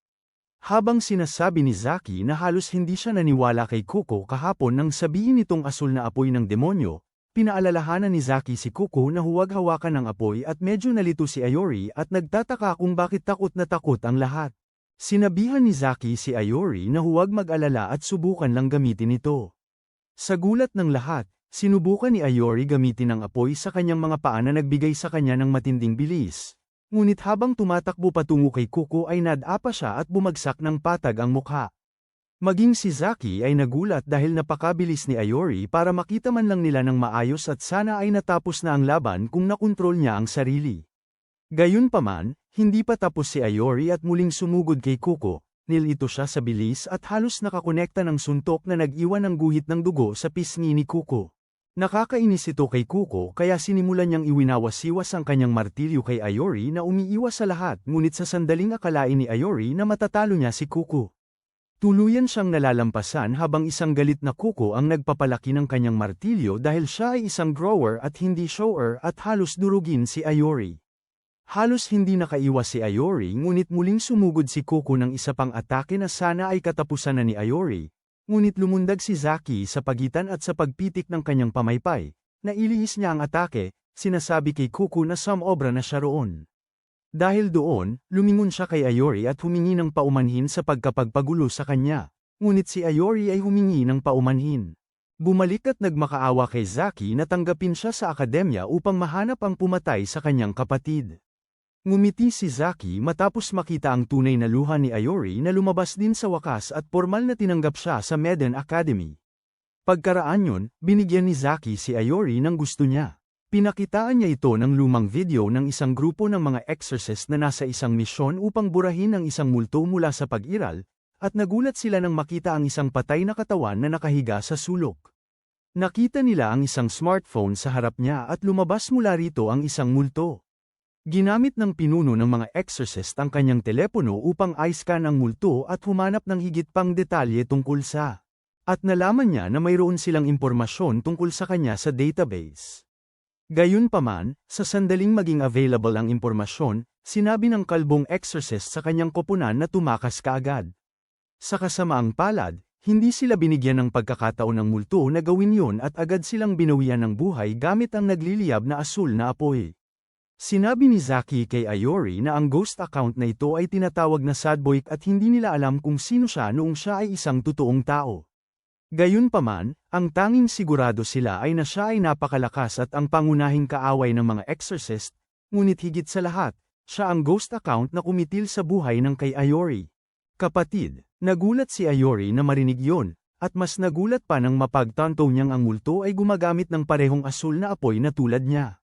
Habang sinasabi ni Zaki na halos hindi siya naniwala kay Kuko kahapon nang sabihin nitong asul na apoy ng demonyo, pinaalalahanan ni Zaki si Kuko na huwag hawakan ng apoy at medyo nalito si Ayori at nagtataka kung bakit takot na takot ang lahat. Sinabihan ni Zaki si Ayori na huwag mag-alala at subukan lang gamitin ito. Sa gulat ng lahat, sinubukan ni Ayori gamitin ang apoy sa kanyang mga paa na nagbigay sa kanya ng matinding bilis. Ngunit habang tumatakbo patungo kay Kuko ay nadapa siya at bumagsak ng patag ang mukha. Maging si Zaki ay nagulat dahil napakabilis ni Ayori para makita man lang nila ng maayos at sana ay natapos na ang laban kung nakontrol niya ang sarili. Gayunpaman, hindi pa tapos si Ayori at muling sumugod kay Kuko, nilito siya sa bilis at halos nakakonekta ng suntok na nag-iwan ng guhit ng dugo sa pisngi ni Kuko. Nakakainis ito kay Kuko kaya sinimulan niyang iwinawas-iwas ang kanyang martilyo kay Ayori na umiiwas sa lahat ngunit sa sandaling akalain ni Ayori na matatalo niya si Kuko. Tuluyan siyang nalalampasan habang isang galit na kuko ang nagpapalaki ng kanyang martilyo dahil siya ay isang grower at hindi shower at halos durugin si Ayori. Halos hindi nakaiwas si Ayori ngunit muling sumugod si Kuko ng isa pang atake na sana ay katapusan na ni Ayori, ngunit lumundag si Zaki sa pagitan at sa pagpitik ng kanyang pamaypay. Nailihis niya ang atake, sinasabi kay Kuko na sumobra na siya roon. Dahil doon, lumingon siya kay Ayori at humingi ng paumanhin sa pagkapagpagulo sa kanya. Ngunit si Ayori ay humingi ng paumanhin. Bumalik at nagmakaawa kay Zaki na tanggapin siya sa akademya upang mahanap ang pumatay sa kanyang kapatid. Ngumiti si Zaki matapos makita ang tunay na luha ni Ayori na lumabas din sa wakas at formal na tinanggap siya sa Meden Academy. Pagkaraan yun, binigyan ni Zaki si Ayori ng gusto niya. Pinakitaan niya ito ng lumang video ng isang grupo ng mga exorcist na nasa isang misyon upang burahin ang isang multo mula sa pag-iral, at nagulat sila nang makita ang isang patay na katawan na nakahiga sa sulok. Nakita nila ang isang smartphone sa harap niya at lumabas mula rito ang isang multo. Ginamit ng pinuno ng mga exorcist ang kanyang telepono upang i-scan ang multo at humanap ng higit pang detalye tungkol sa. At nalaman niya na mayroon silang impormasyon tungkol sa kanya sa database. Gayunpaman, sa sandaling maging available ang impormasyon, sinabi ng kalbong exorcist sa kanyang koponan na tumakas kaagad. Sa kasamaang palad, hindi sila binigyan ng pagkakataon ng multo na gawin yun at agad silang binawian ng buhay gamit ang nagliliyab na asul na apoy. Sinabi ni Zaki kay Ayori na ang ghost account na ito ay tinatawag na Sadboy at hindi nila alam kung sino siya noong siya ay isang totoong tao. Gayunpaman, ang tanging sigurado sila ay na siya ay napakalakas at ang pangunahing kaaway ng mga exorcist, ngunit higit sa lahat, siya ang ghost account na kumitil sa buhay ng kay Ayori. Kapatid, nagulat si Ayori na marinig yon, at mas nagulat pa nang mapagtanto niyang ang multo ay gumagamit ng parehong asul na apoy na tulad niya.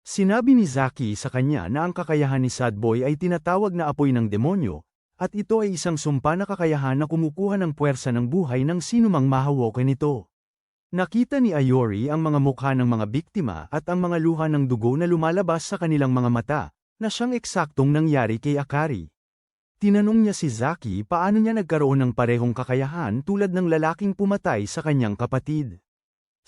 Sinabi ni Zaki sa kanya na ang kakayahan ni Sadboy ay tinatawag na apoy ng demonyo, at ito ay isang sumpa na kakayahan na kumukuha ng puwersa ng buhay ng sinumang mahawakan nito. Nakita ni Ayori ang mga mukha ng mga biktima at ang mga luha ng dugo na lumalabas sa kanilang mga mata, na siyang eksaktong nangyari kay Akari. Tinanong niya si Zaki paano niya nagkaroon ng parehong kakayahan tulad ng lalaking pumatay sa kanyang kapatid.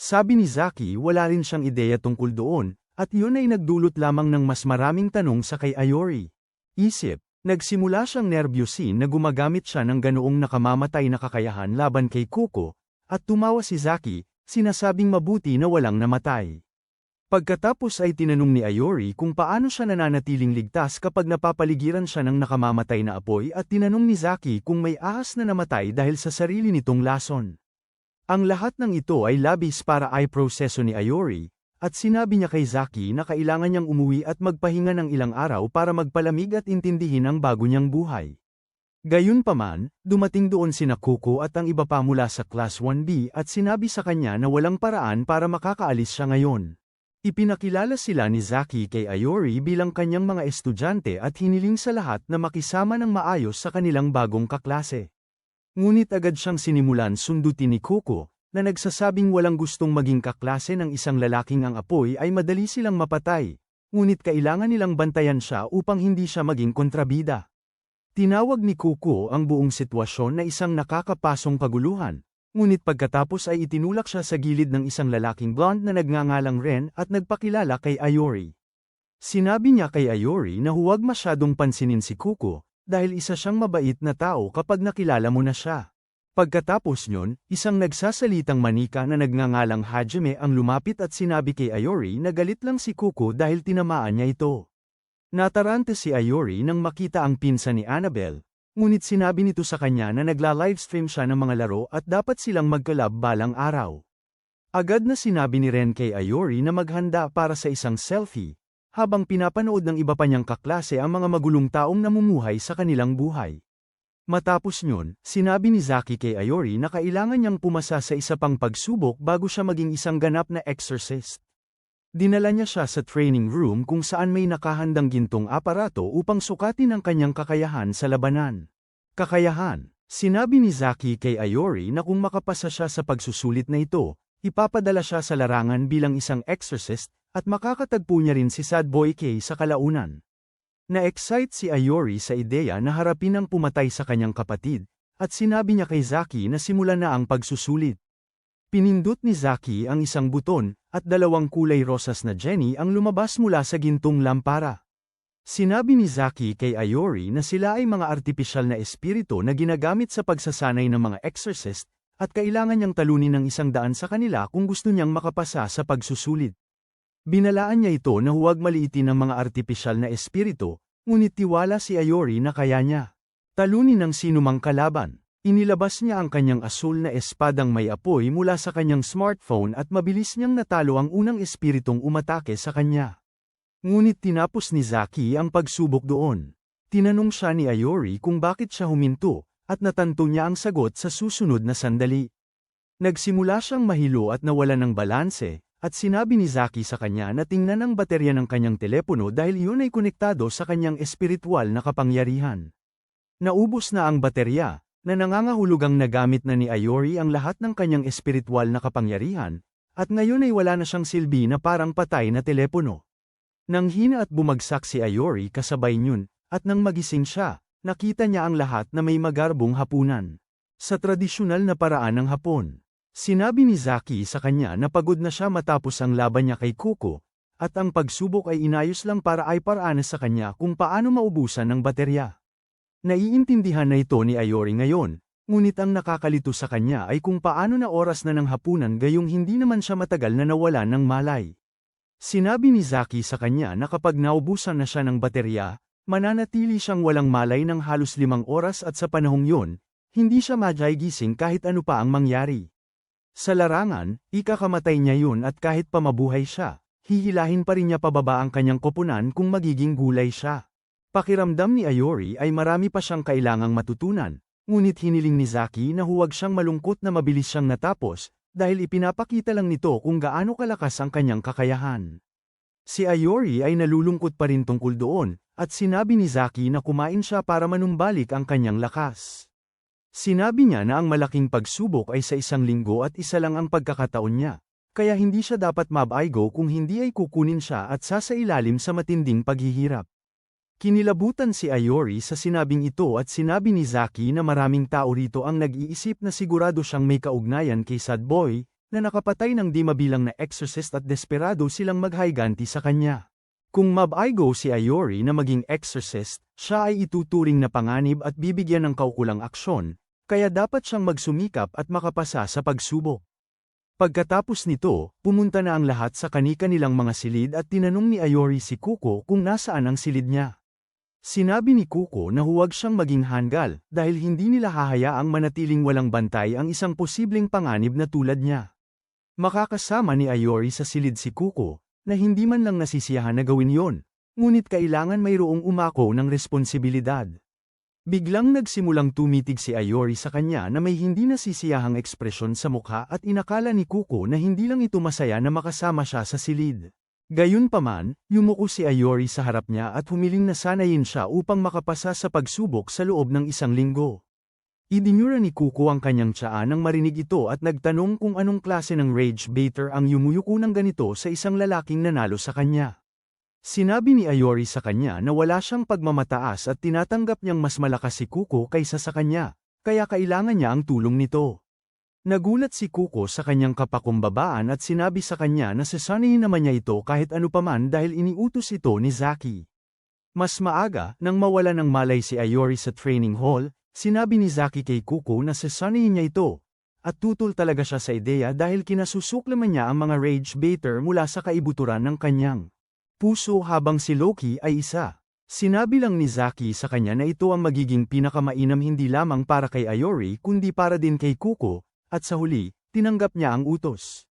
Sabi ni Zaki wala rin siyang ideya tungkol doon, at yun ay nagdulot lamang ng mas maraming tanong sa kay Ayori. Isip. Nagsimula siyang nervyusin na gumagamit siya ng ganoong nakamamatay na kakayahan laban kay Kuko, at tumawa si Zaki, sinasabing mabuti na walang namatay. Pagkatapos ay tinanong ni Ayori kung paano siya nananatiling ligtas kapag napapaligiran siya ng nakamamatay na apoy at tinanong ni Zaki kung may ahas na namatay dahil sa sarili nitong lason. Ang lahat ng ito ay labis para i-proseso ni Ayori, at sinabi niya kay Zaki na kailangan niyang umuwi at magpahinga ng ilang araw para magpalamig at intindihin ang bago niyang buhay. Gayunpaman, dumating doon sina Kuko at ang iba pa mula sa Class 1B at sinabi sa kanya na walang paraan para makakaalis siya ngayon. Ipinakilala sila ni Zaki kay Ayori bilang kanyang mga estudyante at hiniling sa lahat na makisama ng maayos sa kanilang bagong kaklase. Ngunit agad siyang sinimulan sundutin ni Kuko, na nagsasabing walang gustong maging kaklase ng isang lalaking ang apoy ay madali silang mapatay, ngunit kailangan nilang bantayan siya upang hindi siya maging kontrabida. Tinawag ni Kuko ang buong sitwasyon na isang nakakapasong kaguluhan, ngunit pagkatapos ay itinulak siya sa gilid ng isang lalaking blonde na nagngangalang Ren at nagpakilala kay Ayori. Sinabi niya kay Ayori na huwag masyadong pansinin si Kuko, dahil isa siyang mabait na tao kapag nakilala mo na siya. Pagkatapos nyon, isang nagsasalitang manika na nagngangalang Hajime ang lumapit at sinabi kay Ayori na galit lang si Kuko dahil tinamaan niya ito. Natarante si Ayori nang makita ang pinsan ni Annabelle, ngunit sinabi nito sa kanya na nagla-livestream siya ng mga laro at dapat silang magkalab balang araw. Agad na sinabi ni Ren kay Ayori na maghanda para sa isang selfie, habang pinapanood ng iba pa niyang kaklase ang mga magulong taong namumuhay sa kanilang buhay. Matapos nyon, sinabi ni Zaki kay Ayori na kailangan niyang pumasa sa isa pang pagsubok bago siya maging isang ganap na exorcist. Dinala niya siya sa training room kung saan may nakahandang gintong aparato upang sukatin ang kanyang kakayahan sa labanan. Kakayahan, sinabi ni Zaki kay Ayori na kung makapasa siya sa pagsusulit na ito, ipapadala siya sa larangan bilang isang exorcist, at makakatagpo niya rin si Sadboy K sa kalaunan. Na-excite si Ayori sa ideya na harapin ang pumatay sa kanyang kapatid, at sinabi niya kay Zaki na simulan na ang pagsusulit. Pinindot ni Zaki ang isang buton, at 2 kulay rosas na Jenny ang lumabas mula sa gintong lampara. Sinabi ni Zaki kay Ayori na sila ay mga artipisyal na espiritu na ginagamit sa pagsasanay ng mga exorcist, at kailangan niyang talunin ng 100 sa kanila kung gusto niyang makapasa sa pagsusulit. Binalaan niya ito na huwag maliitin ang mga artipisyal na espiritu, ngunit tiwala si Ayori na kaya niya talunin ng sinumang kalaban. Inilabas niya ang kanyang asul na espadang may apoy mula sa kanyang smartphone at mabilis niyang natalo ang unang espiritong umatake sa kanya. Ngunit tinapos ni Zaki ang pagsubok doon. Tinanong siya ni Ayori kung bakit siya huminto, at natanto niya ang sagot sa susunod na sandali. Nagsimula siyang mahilo at nawala ng balanse, at sinabi ni Zaki sa kanya na tingnan ang baterya ng kanyang telepono dahil iyon ay konektado sa kanyang espiritual na kapangyarihan. Naubos na ang baterya, na nangangahulugang nagamit na ni Ayori ang lahat ng kanyang espiritual na kapangyarihan, at ngayon ay wala na siyang silbi na parang patay na telepono. Nang hina at bumagsak si Ayori kasabay niyon, at nang magising siya, nakita niya ang lahat na may magarbong hapunan. Sa tradisyonal na paraan ng Hapon. Sinabi ni Zaki sa kanya na pagod na siya matapos ang laban niya kay Kuko, at ang pagsubok ay inayos lang para ay paraanas sa kanya kung paano maubusan ng baterya. Naiintindihan na ito ni Ayori ngayon, ngunit ang nakakalito sa kanya ay kung paano na oras na ng hapunan gayong hindi naman siya matagal na nawala ng malay. Sinabi ni Zaki sa kanya na kapag naubusan na siya ng baterya, mananatili siyang walang malay ng halos 5 oras at sa panahong yun, hindi siya gising kahit ano pa ang mangyari. Sa larangan, ikakamatay niya yun at kahit pa mabuhay siya, hihilahin pa rin niya pababa ang kanyang koponan kung magiging gulay siya. Pakiramdam ni Ayori ay marami pa siyang kailangang matutunan, ngunit hiniling ni Zaki na huwag siyang malungkot na mabilis siyang natapos, dahil ipinapakita lang nito kung gaano kalakas ang kanyang kakayahan. Si Ayori ay nalulungkot pa rin tungkol doon, at sinabi ni Zaki na kumain siya para manumbalik ang kanyang lakas. Sinabi niya na ang malaking pagsubok ay sa 1 linggo at isa lang ang pagkakataon niya, kaya hindi siya dapat mabaigo kung hindi ay kukunin siya at sasailalim sa matinding paghihirap. Kinilabutan si Ayori sa sinabing ito at sinabi ni Zaki na maraming tao rito ang nag-iisip na sigurado siyang may kaugnayan kay Sad Boy, na nakapatay ng di mabilang na exorcist at desperado silang maghayganti sa kanya. Kung mabaigo si Ayori na maging exorcist, siya ay ituturing na panganib at bibigyan ng kaukulang aksyon, kaya dapat siyang magsumikap at makapasa sa pagsubok. Pagkatapos nito, pumunta na ang lahat sa kani-kanilang mga silid at tinanong ni Ayori si Kuko kung nasaan ang silid niya. Sinabi ni Kuko na huwag siyang maging hanggal dahil hindi nila hahayaang manatiling walang bantay ang isang posibleng panganib na tulad niya. Makakasama ni Ayori sa silid si Kuko, na hindi man lang nasisiyahan na gawin yon, ngunit kailangan mayroong umako ng responsibilidad. Biglang nagsimulang tumitig si Ayori sa kanya na may hindi nasisiyahang ekspresyon sa mukha at inakala ni Kuko na hindi lang ito masaya na makasama siya sa silid. Gayunpaman, yumuko si Ayori sa harap niya at humiling na sanayin siya upang makapasa sa pagsubok sa loob ng 1 linggo. Idinyura ni Kuko ang kanyang tiyan nang marinig ito at nagtanong kung anong klase ng rage baiter ang yumuyuko ng ganito sa isang lalaking nanalo sa kanya. Sinabi ni Ayori sa kanya na wala siyang pagmamataas at tinatanggap niyang mas malakas si Kuko kaysa sa kanya, kaya kailangan niya ang tulong nito. Nagulat si Kuko sa kanyang kapakumbabaan at sinabi sa kanya na sasanayin naman niya ito kahit ano paman dahil iniutos ito ni Zaki. Mas maaga, nang mawala ng malay si Ayori sa training hall, sinabi ni Zaki kay Kuko na sasanayin niya ito, at tutol talaga siya sa ideya dahil kinasusuklaman niya ang mga rage baiter mula sa kaibuturan ng kanyang puso habang si Loki ay isa. Sinabi lang ni Zaki sa kanya na ito ang magiging pinakamainam hindi lamang para kay Ayori kundi para din kay Kuko, at sa huli, tinanggap niya ang utos.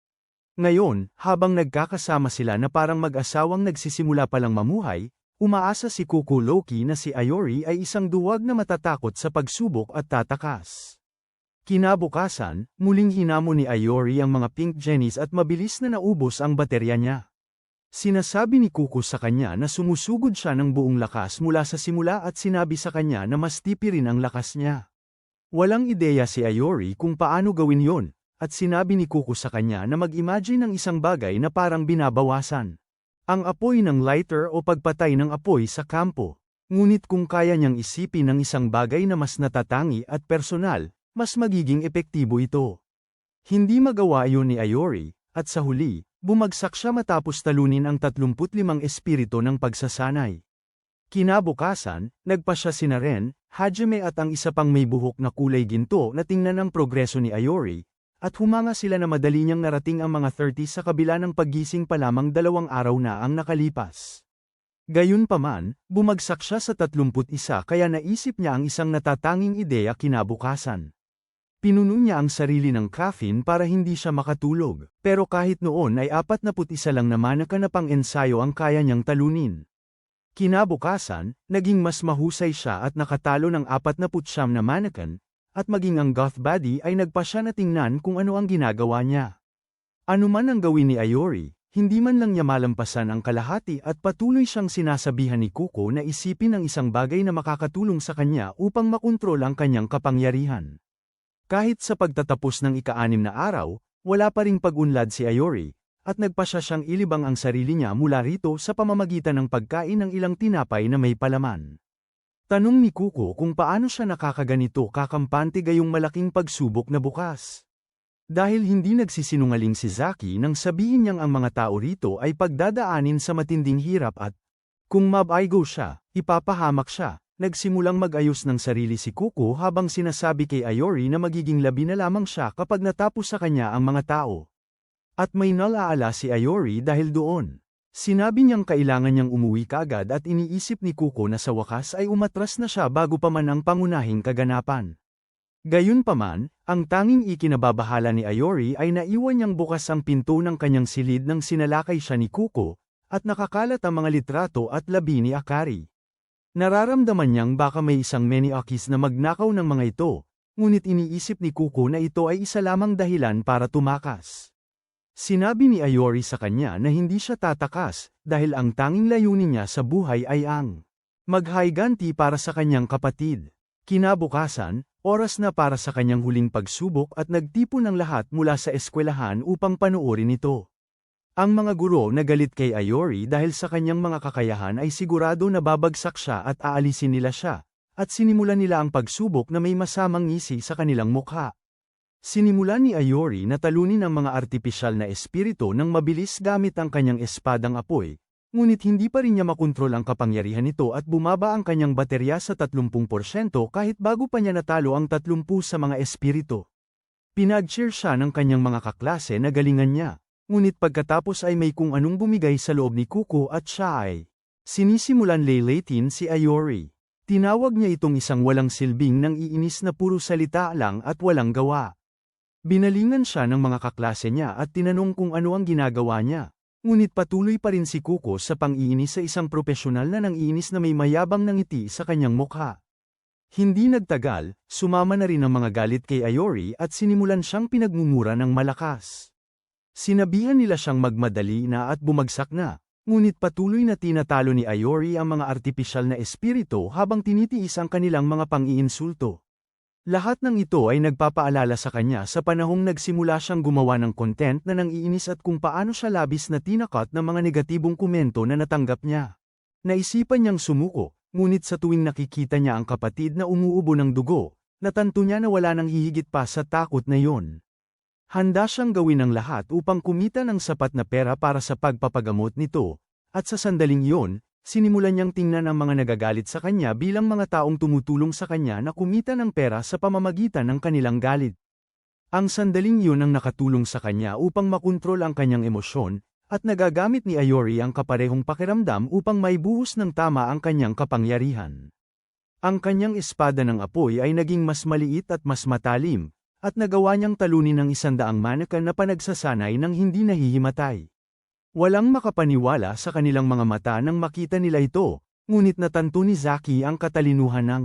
Ngayon, habang nagkakasama sila na parang mag-asawang nagsisimula palang mamuhay, umaasa si Kuko Loki na si Ayori ay isang duwag na matatakot sa pagsubok at tatakas. Kinabukasan, muling hinamon ni Ayori ang mga pink jennies at mabilis na naubos ang baterya niya. Sinasabi ni Kuko sa kanya na sumusugod siya ng buong lakas mula sa simula at sinabi sa kanya na mas tipi rin ang lakas niya. Walang ideya si Ayori kung paano gawin yon, at sinabi ni Kuko sa kanya na mag-imagine ng isang bagay na parang binabawasan ang apoy ng lighter o pagpatay ng apoy sa kampo. Ngunit kung kaya niyang isipin ng isang bagay na mas natatangi at personal, mas magiging epektibo ito. Hindi magawa iyon ni Iori, at sa huli, bumagsak siya matapos talunin ang 35 espiritu ng pagsasanay. Kinabukasan, nagpa siya sina Ren, Hajime at ang isa pang may buhok na kulay ginto na tingnan ang progreso ni Iori, at humanga sila na madali niyang narating ang mga 30 sa kabila ng paggising pa lamang 2 araw na ang nakalipas. Gayunpaman, bumagsak siya sa 31 kaya naisip niya ang isang natatanging ideya kinabukasan. Pinuno niya ang sarili ng caffeine para hindi siya makatulog, pero kahit noon ay 41 lang naman na pang-ensayo ang kaya niyang talunin. Kinabukasan, naging mas mahusay siya at nakatalo ng 49 na mannequin, at maging ang goth body ay nagpa siya na tingnan kung ano ang ginagawa niya. Ano man ang gawin ni Iori, hindi man lang niya malampasan ang kalahati at patuloy siyang sinasabihan ni Kuko na isipin ang isang bagay na makakatulong sa kanya upang makontrol ang kanyang kapangyarihan. Kahit sa pagtatapos ng ika-6 na araw, wala pa ring pag-unlad si Iori, at nagpa siya siyang ilibang ang sarili niya mula rito sa pamamagitan ng pagkain ng ilang tinapay na may palaman. Tanong ni Kuko kung paano siya nakakaganito kakampante gayong malaking pagsubok na bukas. Dahil hindi nagsisinungaling si Zaki nang sabihin niyang ang mga tao rito ay pagdadaanin sa matinding hirap at kung mabaigo siya, ipapahamak siya. Nagsimulang mag-ayos ng sarili si Kuko habang sinasabi kay Iori na magiging labi na lamang siya kapag natapos sa kanya ang mga tao. At may nalaala si Iori dahil doon. Sinabi niyang kailangan niyang umuwi kaagad at iniisip ni Kuko na sa wakas ay umatras na siya bago pa man ang pangunahing kaganapan. Gayunpaman, ang tanging ikinababahala ni Iori ay naiwan niyang bukas ang pinto ng kanyang silid nang sinalakay siya ni Kuko, at nakakalat ang mga litrato at labi ni Akari. Nararamdaman niyang baka may isang Maniakis na magnakaw ng mga ito, ngunit iniisip ni Kuko na ito ay isa lamang dahilan para tumakas. Sinabi ni Iori sa kanya na hindi siya tatakas, dahil ang tanging layunin niya sa buhay ay ang maghayganti para sa kanyang kapatid. Kinabukasan, oras na para sa kanyang huling pagsubok at nagtipon ng lahat mula sa eskwelahan upang panoorin ito. Ang mga guro na galit kay Iori dahil sa kanyang mga kakayahan ay sigurado na babagsak siya at aalisin nila siya, at sinimulan nila ang pagsubok na may masamang ngisi sa kanilang mukha. Sinimulan ni Iori na talunin ang mga artipisyal na espiritu nang mabilis gamit ang kanyang espadang apoy, ngunit hindi pa rin niya makontrol ang kapangyarihan nito at bumaba ang kanyang baterya sa 30% kahit bago pa niya natalo ang 30 sa mga espiritu. Pinag-cheer siya ng kanyang mga kaklase na galingan niya, ngunit pagkatapos ay may kung anong bumigay sa loob ni Kuko at siya ay sinisimulan laylatin si Iori. Tinawag niya itong isang walang silbing nang iinis na puro salita lang at walang gawa. Binalingan siya ng mga kaklase niya at tinanong kung ano ang ginagawa niya, ngunit patuloy pa rin si Kuko sa pang-iinis sa isang propesyonal na nangiinis na may mayabang na ngiti sa kanyang mukha. Hindi nagtagal, sumama na rin ang mga galit kay Iori at sinimulan siyang pinagmumura ng malakas. Sinabihan nila siyang magmadali na at bumagsak na, ngunit patuloy na tinatalo ni Iori ang mga artipisyal na espiritu habang tinitiis ang kanilang mga pang-iinsulto. Lahat ng ito ay nagpapaalala sa kanya sa panahong nagsimula siyang gumawa ng content na nangiinis at kung paano siya labis na tinakot ng mga negatibong komento na natanggap niya. Naisipan niyang sumuko, ngunit sa tuwing nakikita niya ang kapatid na umuubo ng dugo, natanto niya na wala nang hihigit pa sa takot na iyon. Handa siyang gawin ang lahat upang kumita ng sapat na pera para sa pagpapagamot nito, at sa sandaling iyon, sinimulan niyang tingnan ang mga nagagalit sa kanya bilang mga taong tumutulong sa kanya na kumita ng pera sa pamamagitan ng kanilang galit. Ang sandaling iyon ang nakatulong sa kanya upang makontrol ang kanyang emosyon, at nagagamit ni Iori ang kaparehong pakiramdam upang maibuhos ng tama ang kanyang kapangyarihan. Ang kanyang espada ng apoy ay naging mas maliit at mas matalim, at nagawa niyang talunin ng 100 mannequin na panagsasanay ng hindi nahihimatay. Walang makapaniwala sa kanilang mga mata nang makita nila ito, ngunit natanto ni Zaki ang katalinuhan ng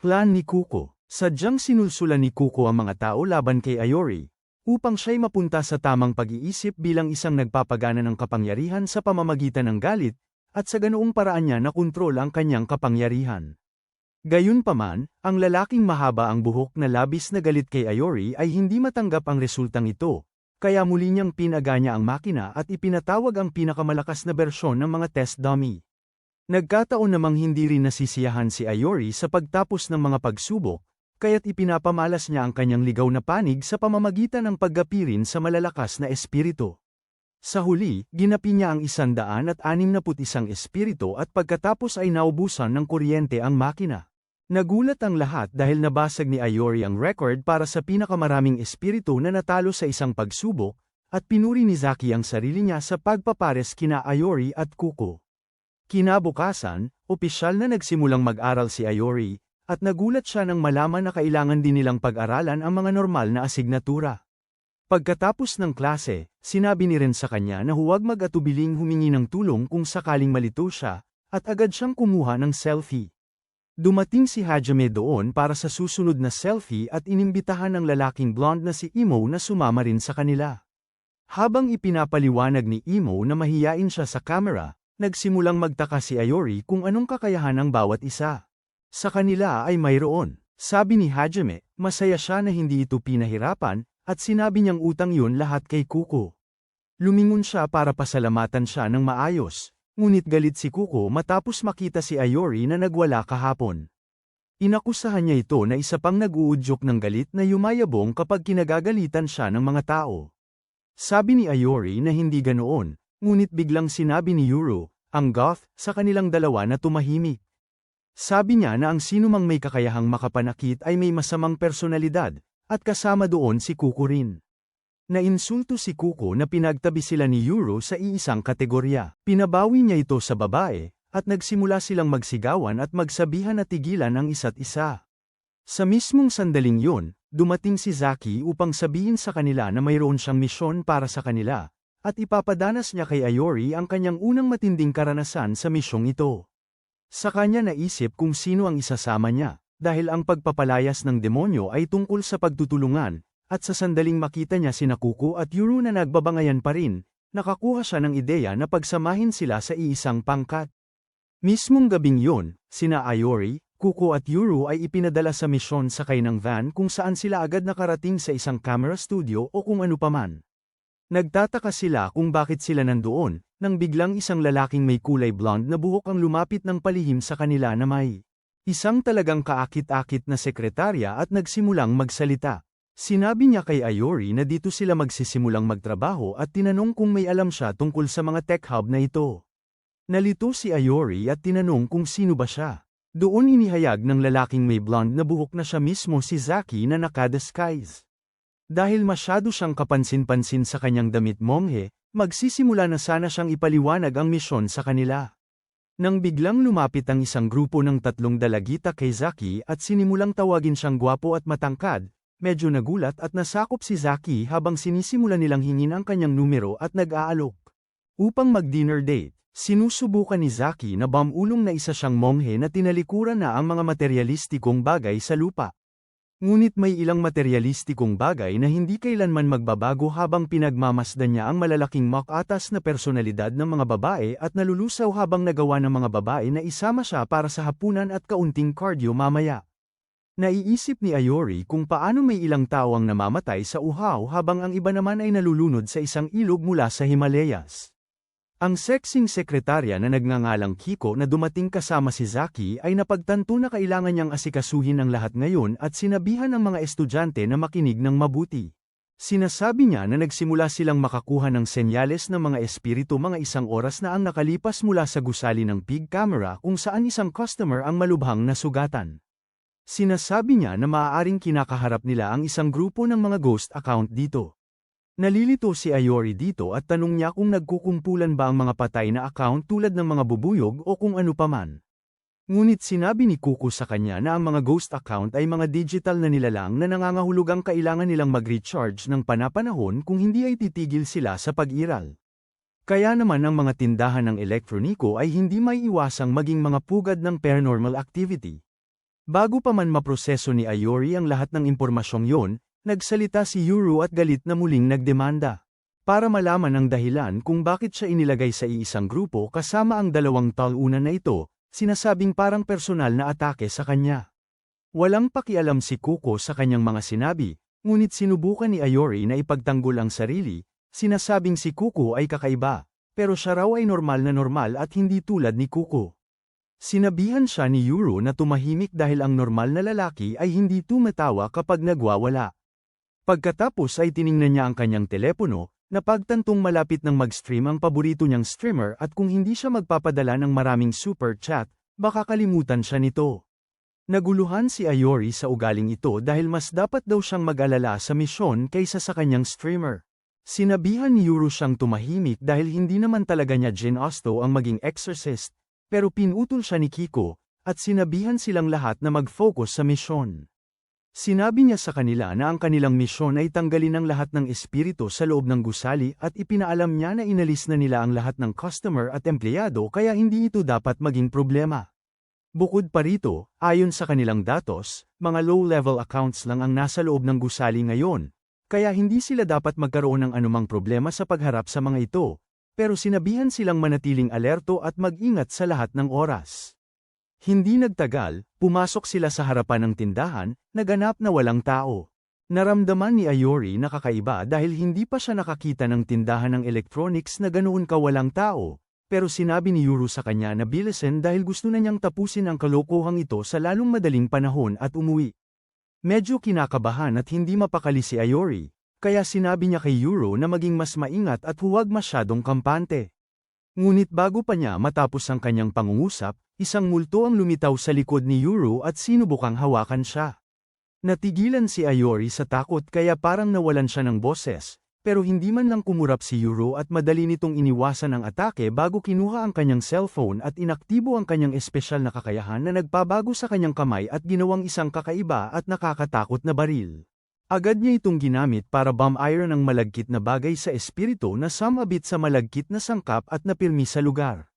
plan ni Kuko. Sadyang sinulsulan ni Kuko ang mga tao laban kay Iori, upang siya'y mapunta sa tamang pag-iisip bilang isang nagpapagana ng kapangyarihan sa pamamagitan ng galit, at sa ganoong paraan niya nakontrol ang kanyang kapangyarihan. Gayunpaman, ang lalaking mahaba ang buhok na labis na galit kay Iori ay hindi matanggap ang resultang ito. Kaya muli niyang pinaganya ang makina at ipinatawag ang pinakamalakas na bersyon ng mga test dummy. Nagkataon namang hindi rin nasisiyahan si Ayori sa pagtapos ng mga pagsubok, kaya't ipinapamalas niya ang kanyang ligaw na panig sa pamamagitan ng paggapirin sa malalakas na espiritu. Sa huli, ginapi niya ang 161 espiritu at pagkatapos ay naubusan ng kuryente ang makina. Nagulat ang lahat dahil nabasag ni Ayori ang record para sa pinakamaraming espiritu na natalo sa isang pagsubok, at pinuri ni Zaki ang sarili niya sa pagpapares kina Ayori at Kuko. Kinabukasan, opisyal na nagsimulang mag-aral si Ayori, at nagulat siya nang malaman na kailangan din nilang pag-aralan ang mga normal na asignatura. Pagkatapos ng klase, sinabi ni Ren sa kanya na huwag mag-atubiling humingi ng tulong kung sakaling malito siya, at agad siyang kumuha ng selfie. Dumating si Hajime doon para sa susunod na selfie at inimbitahan ng lalaking blonde na si Imo na sumama rin sa kanila. Habang ipinapaliwanag ni Imo na mahiyain siya sa camera, nagsimulang magtaka si Ayori kung anong kakayahan ng bawat isa. Sa kanila ay mayroon. Sabi ni Hajime, masaya siya na hindi ito pinahirapan, at sinabi niyang utang yun lahat kay Kuko. Lumingon siya para pasalamatan siya ng maayos, ngunit galit si Kuko matapos makita si Ayori na nagwala kahapon. Inakusahan niya ito na isa pang nag-uudyok ng galit na yumayabong kapag kinagagalitan siya ng mga tao. Sabi ni Ayori na hindi ganoon. Ngunit biglang sinabi ni Yuru, ang goth, sa kanilang dalawa na tumahimik. Sabi niya na ang sinumang may kakayahang makapanakit ay may masamang personalidad, at kasama doon si Kuko rin. Nainsulto si Kuko na pinagtabi sila ni Yuru sa iisang kategorya. Pinabawi niya ito sa babae, at nagsimula silang magsigawan at magsabihan na tigilan ang isa't isa. Sa mismong sandaling yun, dumating si Zaki upang sabihin sa kanila na mayroon siyang misyon para sa kanila. At ipapadanas niya kay Ayori ang kanyang unang matinding karanasan sa misyong ito. Sa kanya naisip kung sino ang isasama niya, dahil ang pagpapalayas ng demonyo ay tungkol sa pagtutulungan, at sa sandaling makita niya sina Kuko at Yuru na nagbabangayan pa rin, nakakuha siya ng ideya na pagsamahin sila sa iisang pangkat. Mismong gabing yun, sina Ayori, Kuko at Yuru ay ipinadala sa misyon sakay ng van kung saan sila agad nakarating sa isang camera studio o kung ano paman. Nagtataka sila kung bakit sila nandoon, nang biglang isang lalaking may kulay blonde na buhok ang lumapit ng palihim sa kanila na may isang talagang kaakit-akit na sekretarya at nagsimulang magsalita. Sinabi niya kay Ayori na dito sila magsisimulang magtrabaho at tinanong kung may alam siya tungkol sa mga tech hub na ito. Nalito si Ayori at tinanong kung sino ba siya. Doon inihayag ng lalaking may blonde na buhok na siya mismo si Zaki na naka-disguise. Dahil masyado siyang kapansin-pansin sa kanyang damit monghe, magsisimula na sana siyang ipaliwanag ang misyon sa kanila. Nang biglang lumapit ang isang grupo ng 3 dalagita kay Zaki at sinimulang tawagin siyang gwapo at matangkad, medyo nagulat at nasakop si Zaki habang sinisimula nilang hingin ang kanyang numero at nag-aalok. Upang mag-dinner date, sinusubukan ni Zaki na bamulong na isa siyang monghe na tinalikuran na ang mga materyalistikong bagay sa lupa. Ngunit may ilang materyalistikong bagay na hindi kailanman magbabago habang pinagmamasdan niya ang malalaking mock-atas na personalidad ng mga babae at nalulusaw habang nagawa ng mga babae na isama siya para sa hapunan at kaunting cardio mamaya. Naiisip ni Ayori kung paano may ilang tao ang namamatay sa uhaw habang ang iba naman ay nalulunod sa isang ilog mula sa Himalayas. Ang sexing sekretarya na nagngangalang Kiko na dumating kasama si Zaki ay napagtanto na kailangan niyang asikasuhin ang lahat ngayon at sinabihan ng mga estudyante na makinig ng mabuti. Sinasabi niya na nagsimula silang makakuha ng senyales ng mga espiritu mga 1 oras na ang nakalipas mula sa gusali ng pig camera kung saan isang customer ang malubhang nasugatan. Sinasabi niya na maaaring kinakaharap nila ang isang grupo ng mga ghost account dito. Nalilito si Ayori dito at tanong niya kung nagkukumpulan ba ang mga patay na account tulad ng mga bubuyog o kung ano paman. Ngunit sinabi ni Kuko sa kanya na ang mga ghost account ay mga digital na nilalang na nangangahulugang kailangan nilang mag-recharge ng panapanahon kung hindi ay titigil sila sa pag-iral. Kaya naman ang mga tindahan ng elektroniko ay hindi may iwasang maging mga pugad ng paranormal activity. Bago pa man maproseso ni Ayori ang lahat ng impormasyong yon, nagsalita si Yuru at galit na muling nagdemanda. Para malaman ang dahilan kung bakit siya inilagay sa iisang grupo kasama ang 2 talunan na ito, sinasabing parang personal na atake sa kanya. Walang pakialam si Kuko sa kanyang mga sinabi, ngunit sinubukan ni Ayori na ipagtanggol ang sarili, sinasabing si Kuko ay kakaiba, pero siya raw ay normal at hindi tulad ni Kuko. Sinabihan siya ni Yuro na tumahimik dahil ang normal na lalaki ay hindi tumatawa kapag nagwawala. Pagkatapos ay tiningnan niya ang kanyang telepono, napagtantong malapit ng mag-stream ang paborito niyang streamer at kung hindi siya magpapadala ng maraming super chat, baka kalimutan siya nito. Naguluhan si Ayori sa ugaling ito dahil mas dapat daw siyang mag-alala sa misyon kaysa sa kanyang streamer. Sinabihan ni Yuro siyang tumahimik dahil hindi naman talaga niya ginusto ang maging exorcist, pero pinutol siya ni Kiko, at sinabihan silang lahat na mag-focus sa misyon. Sinabi niya sa kanila na ang kanilang misyon ay tanggalin ang lahat ng espiritu sa loob ng gusali at ipinaalam niya na inalis na nila ang lahat ng customer at empleyado kaya hindi ito dapat maging problema. Bukod pa rito, ayon sa kanilang datos, mga low-level accounts lang ang nasa loob ng gusali ngayon, kaya hindi sila dapat magkaroon ng anumang problema sa pagharap sa mga ito, pero sinabihan silang manatiling alerto at mag-ingat sa lahat ng oras. Hindi nagtagal, pumasok sila sa harapan ng tindahan, naganap na walang tao. Naramdaman ni Ayori na kakaiba dahil hindi pa siya nakakita ng tindahan ng electronics na ganoon kawalang tao. Pero sinabi ni Yuro sa kanya na bilisin dahil gusto na niyang tapusin ang kalokohang ito sa lalong madaling panahon at umuwi. Medyo kinakabahan at hindi mapakali si Ayori, kaya sinabi niya kay Yuro na maging mas maingat at huwag masyadong kampante. Ngunit bago pa niya matapos ang kanyang pangungusap, isang multo ang lumitaw sa likod ni Yuro at sinubukang hawakan siya. Natigilan si Ayori sa takot kaya parang nawalan siya ng boses. Pero hindi man lang kumurap si Yuro at madali nitong iniwasan ang atake bago kinuha ang kanyang cellphone at inaktibo ang kanyang espesyal na kakayahan na nagpabago sa kanyang kamay at ginawang isang kakaiba at nakakatakot na baril. Agad niya itong ginamit para bomb iron ang malagkit na bagay sa espiritu na sumabit sa malagkit na sangkap at napirmi sa lugar.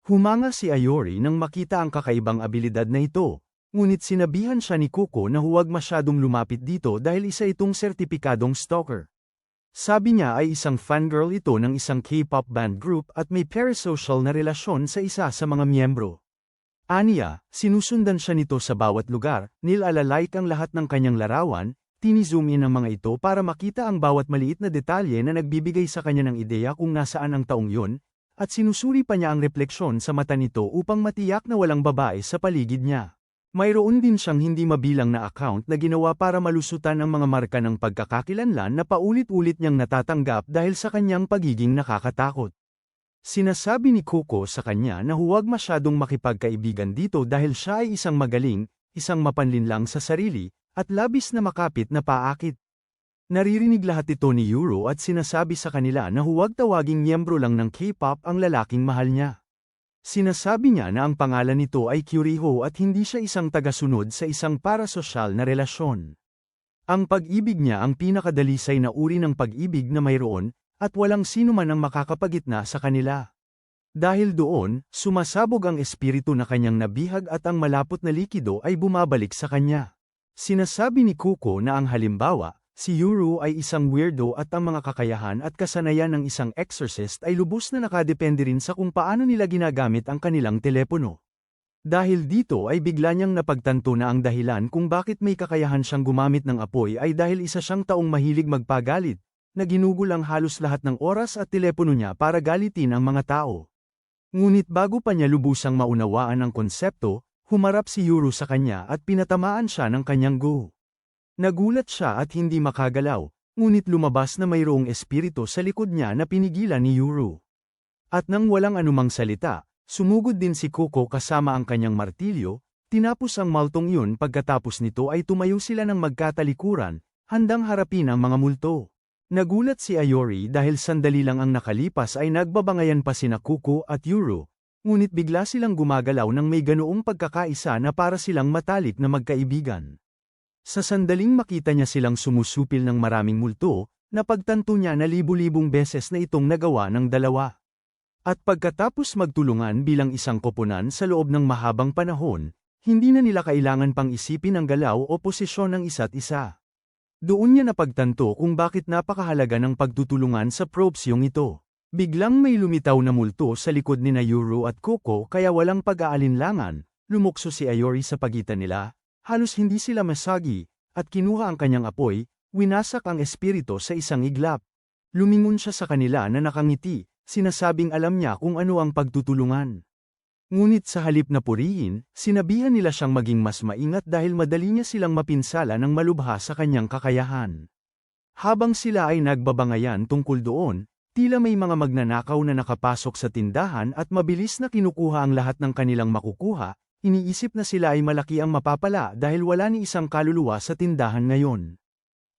Humanga si Ayori nang makita ang kakaibang abilidad na ito, ngunit sinabihan siya ni Kuko na huwag masyadong lumapit dito dahil isa itong sertipikadong stalker. Sabi niya ay isang fangirl ito ng isang K-pop band group at may parasocial na relasyon sa isa sa mga miyembro. Aniya, sinusundan siya nito sa bawat lugar, nilalike ang lahat ng kanyang larawan, tinizoom in ang mga ito para makita ang bawat maliit na detalye na nagbibigay sa kanya ng ideya kung nasaan ang taong yun, at sinusuri pa niya ang refleksyon sa mata nito upang matiyak na walang babae sa paligid niya. Mayroon din siyang hindi mabilang na account na ginawa para malusutan ang mga marka ng pagkakakilanlan na paulit-ulit niyang natatanggap dahil sa kanyang pagiging nakakatakot. Sinasabi ni Kuko sa kanya na huwag masyadong makipagkaibigan dito dahil siya ay isang magaling, isang mapanlinlang sa sarili, at labis na makapit na paakit. Naririnig lahat ito ni Yuro at sinasabi sa kanila na huwag tawaging miyembro lang ng K-pop ang lalaking mahal niya. Sinasabi niya na ang pangalan nito ay Kyuriho at hindi siya isang tagasunod sa isang parasosyal na relasyon. Ang pag-ibig niya ang pinakadalisay na uri ng pag-ibig na mayroon, at walang sino man ang makakapagitna sa kanila. Dahil doon, sumasabog ang espiritu na kanyang nabihag at ang malapot na likido ay bumabalik sa kanya. Sinasabi ni Kuko na ang halimbawa, si Yuro ay isang weirdo at ang mga kakayahan at kasanayan ng isang exorcist ay lubos na nakadepende rin sa kung paano nila ginagamit ang kanilang telepono. Dahil dito ay bigla niyang napagtanto na ang dahilan kung bakit may kakayahan siyang gumamit ng apoy ay dahil isa siyang taong mahilig magpagalit, na ginugol ang halos lahat ng oras at telepono niya para galitin ang mga tao. Ngunit bago pa niya lubusang maunawaan ang konsepto, humarap si Yuro sa kanya at pinatamaan siya ng kanyang go. Nagulat siya at hindi makagalaw, ngunit lumabas na mayroong espiritu sa likod niya na pinigilan ni Yuro. At nang walang anumang salita, sumugod din si Kuko kasama ang kanyang martilyo, tinapos ang maltong yun pagkatapos nito ay tumayo sila ng magkatalikuran, handang harapin ang mga multo. Nagulat si Ayori dahil sandali lang ang nakalipas ay nagbabangayan pa sina Kuko at Yuro, ngunit bigla silang gumagalaw ng may ganoong pagkakaisa na para silang matalik na magkaibigan. Sa sandaling makita niya silang sumusupil ng maraming multo, napagtanto niya na libu-libong beses na itong nagawa ng dalawa. At pagkatapos magtulungan bilang isang koponan sa loob ng mahabang panahon, hindi na nila kailangan pang isipin ang galaw o posisyon ng isa't isa. Doon niya napagtanto kung bakit napakahalaga ng pagtutulungan sa propsyong ito. Biglang may lumitaw na multo sa likod ni Yuro at Kuko kaya walang pag-aalinlangan, lumukso si Ayori sa pagitan nila. Halos hindi sila masagi, at kinuha ang kanyang apoy, winasak ang espiritu sa isang iglap. Lumingon siya sa kanila na nakangiti, sinasabing alam niya kung ano ang pagtutulungan. Ngunit sa halip na purihin, sinabihan nila siyang maging mas maingat dahil madali niya silang mapinsala ng malubha sa kanyang kakayahan. Habang sila ay nagbabangayan tungkol doon, tila may mga magnanakaw na nakapasok sa tindahan at mabilis na kinukuha ang lahat ng kanilang makukuha, iniisip na sila ay malaki ang mapapala dahil wala ni isang kaluluwa sa tindahan ngayon.